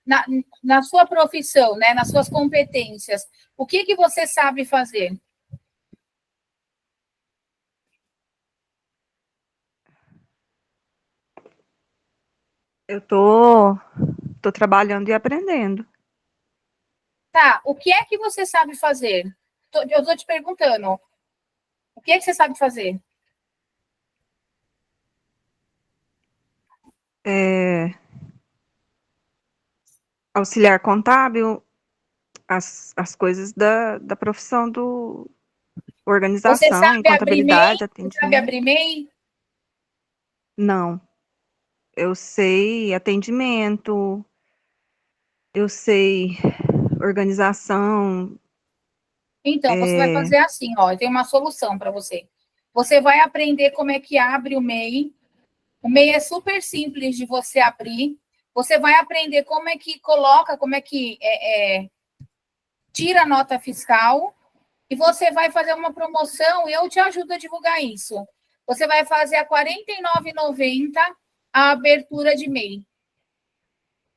na sua profissão, né, nas suas competências, o que você sabe fazer? Eu tô trabalhando e aprendendo. Tá, o que é que você sabe fazer? Eu estou te perguntando, o que é que você sabe fazer? Auxiliar contábil, as coisas da profissão do Você organização, em sabe abrir MEI? contabilidade, Você sabe atendimento. abrir MEI? Não. Eu sei atendimento, eu sei organização. Então, você vai fazer assim, ó, eu tenho uma solução para você. Você vai aprender como é que abre o MEI. O MEI é super simples de você abrir. Você vai aprender como é que coloca, como é que tira a nota fiscal. E você vai fazer uma promoção e eu te ajudo a divulgar isso. Você vai fazer a R$ 49,90 a abertura de MEI.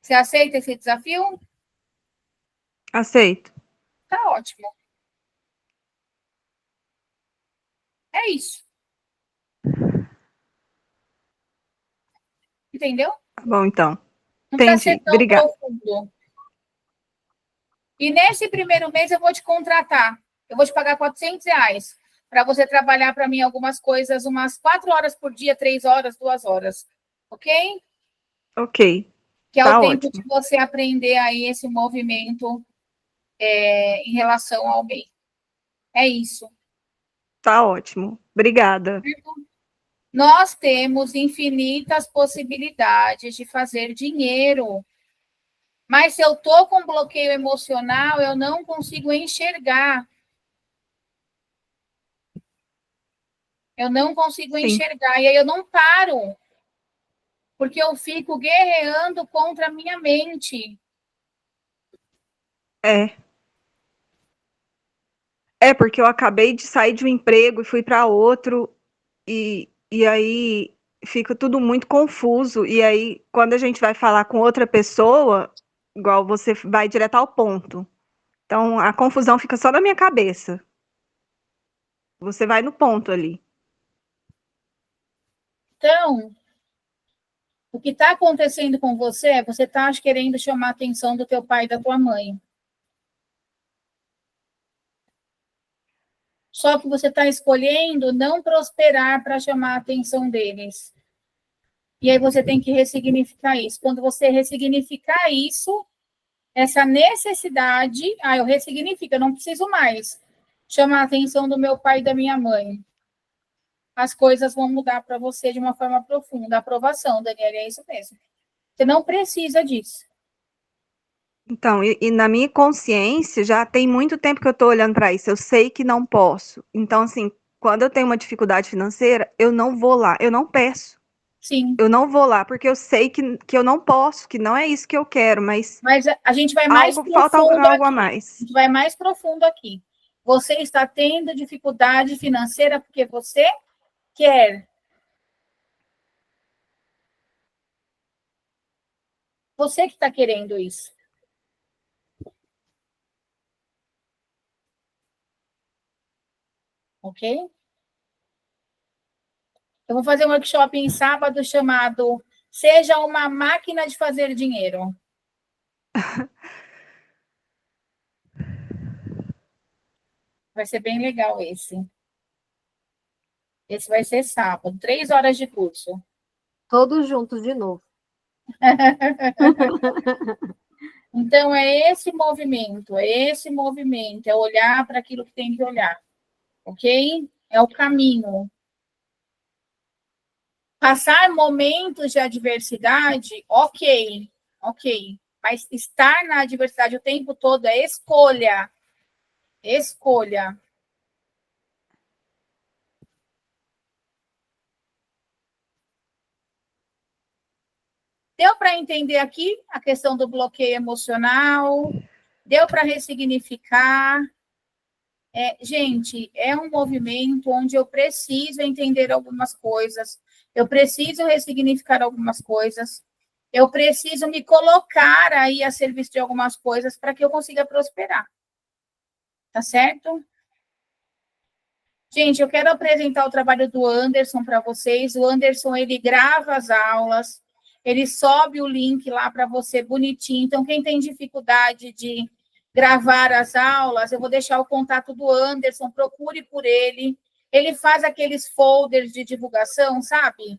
Você aceita esse desafio? Aceito. Tá ótimo. É isso. Entendeu? Tá bom, então. Não precisa ser Entendi. tão Obrigada. profundo. E nesse primeiro mês eu vou te contratar. Eu vou te pagar R$ 400 para você trabalhar para mim algumas coisas, umas 4 horas por dia, 3 horas, 2 horas. Ok? Ok. Que é Tá o tempo ótimo. de você aprender aí esse movimento em relação ao MEI. É isso. Tá ótimo. Obrigada. Nós temos infinitas possibilidades de fazer dinheiro. Mas se eu estou com bloqueio emocional, eu não consigo enxergar. Eu não consigo Sim. enxergar, e aí eu não paro, porque eu fico guerreando contra a minha mente. É. É, porque eu acabei de sair de um emprego e fui para outro, e aí fica tudo muito confuso. E aí, quando a gente vai falar com outra pessoa, igual você vai direto ao ponto. Então, a confusão fica só na minha cabeça. Você vai no ponto ali. Então, o que está acontecendo com você é você está querendo chamar a atenção do teu pai e da tua mãe. Só que você está escolhendo não prosperar para chamar a atenção deles. E aí você tem que ressignificar isso. Quando você ressignificar isso, essa necessidade, eu ressignifico, eu não preciso mais chamar a atenção do meu pai e da minha mãe. As coisas vão mudar para você de uma forma profunda. Aprovação, Daniela, é isso mesmo. Você não precisa disso. Então, e na minha consciência, já tem muito tempo que eu estou olhando para isso. Eu sei que não posso. Então, assim, quando eu tenho uma dificuldade financeira, eu não vou lá, eu não peço. Sim. Eu não vou lá, porque eu sei que eu não posso, que não é isso que eu quero, mas a gente vai mais falta profundo algo a aqui. mais. A gente vai mais profundo aqui. Você está tendo dificuldade financeira porque você quer. Você que está querendo isso. Ok? Eu vou fazer um workshop em sábado chamado Seja uma Máquina de Fazer Dinheiro. Vai ser bem legal esse. Esse vai ser sábado, 3 horas de curso. Todos juntos de novo. Então, é esse movimento, é olhar para aquilo que tem que olhar, ok? É o caminho. Passar momentos de adversidade, ok, mas estar na adversidade o tempo todo é escolha. Escolha. Deu para entender aqui a questão do bloqueio emocional? Deu para ressignificar? Gente, é um movimento onde eu preciso entender algumas coisas, eu preciso ressignificar algumas coisas, eu preciso me colocar aí a serviço de algumas coisas para que eu consiga prosperar. Tá certo? Gente, eu quero apresentar o trabalho do Anderson para vocês. O Anderson, ele grava as aulas, ele sobe o link lá para você bonitinho. Então, quem tem dificuldade de gravar as aulas, eu vou deixar o contato do Anderson, procure por ele. Ele faz aqueles folders de divulgação, sabe?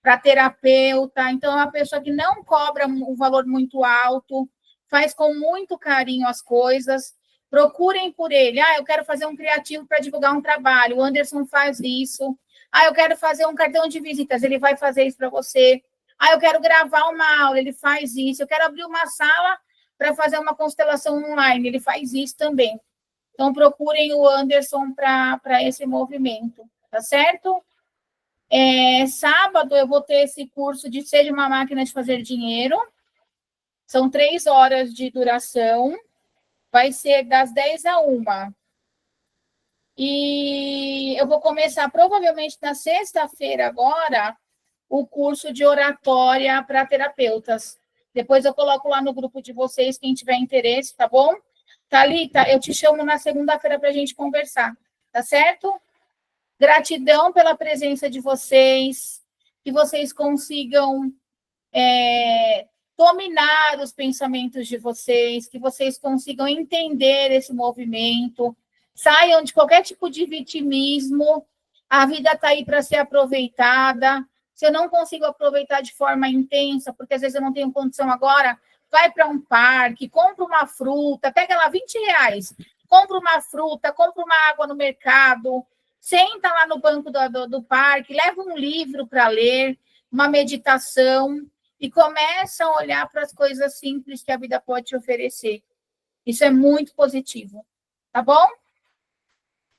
Para terapeuta. Então, é uma pessoa que não cobra um valor muito alto, faz com muito carinho as coisas. Procurem por ele. Eu quero fazer um criativo para divulgar um trabalho. O Anderson faz isso. Eu quero fazer um cartão de visitas. Ele vai fazer isso para você. Eu quero gravar uma aula. Ele faz isso. Eu quero abrir uma sala para fazer uma constelação online. Ele faz isso também. Então, procurem o Anderson para esse movimento. Tá certo? Sábado eu vou ter esse curso de Seja uma Máquina de Fazer Dinheiro. São 3 horas de duração. Vai ser das 10 a 1. E eu vou começar provavelmente na sexta-feira agora o curso de oratória para terapeutas. Depois eu coloco lá no grupo de vocês, quem tiver interesse, tá bom? Thalita, eu te chamo na segunda-feira para a gente conversar, tá certo? Gratidão pela presença de vocês, que vocês consigam dominar os pensamentos de vocês, que vocês consigam entender esse movimento, saiam de qualquer tipo de vitimismo, a vida está aí para ser aproveitada. Se eu não consigo aproveitar de forma intensa, porque às vezes eu não tenho condição agora, vai para um parque, compra uma fruta, pega lá R$20, compra uma fruta, compra uma água no mercado, senta lá no banco do parque, leva um livro para ler, uma meditação, e começa a olhar para as coisas simples que a vida pode te oferecer. Isso é muito positivo. Tá bom?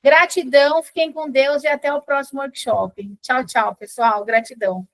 Gratidão, fiquem com Deus e até o próximo workshop. Tchau, tchau, pessoal. Gratidão.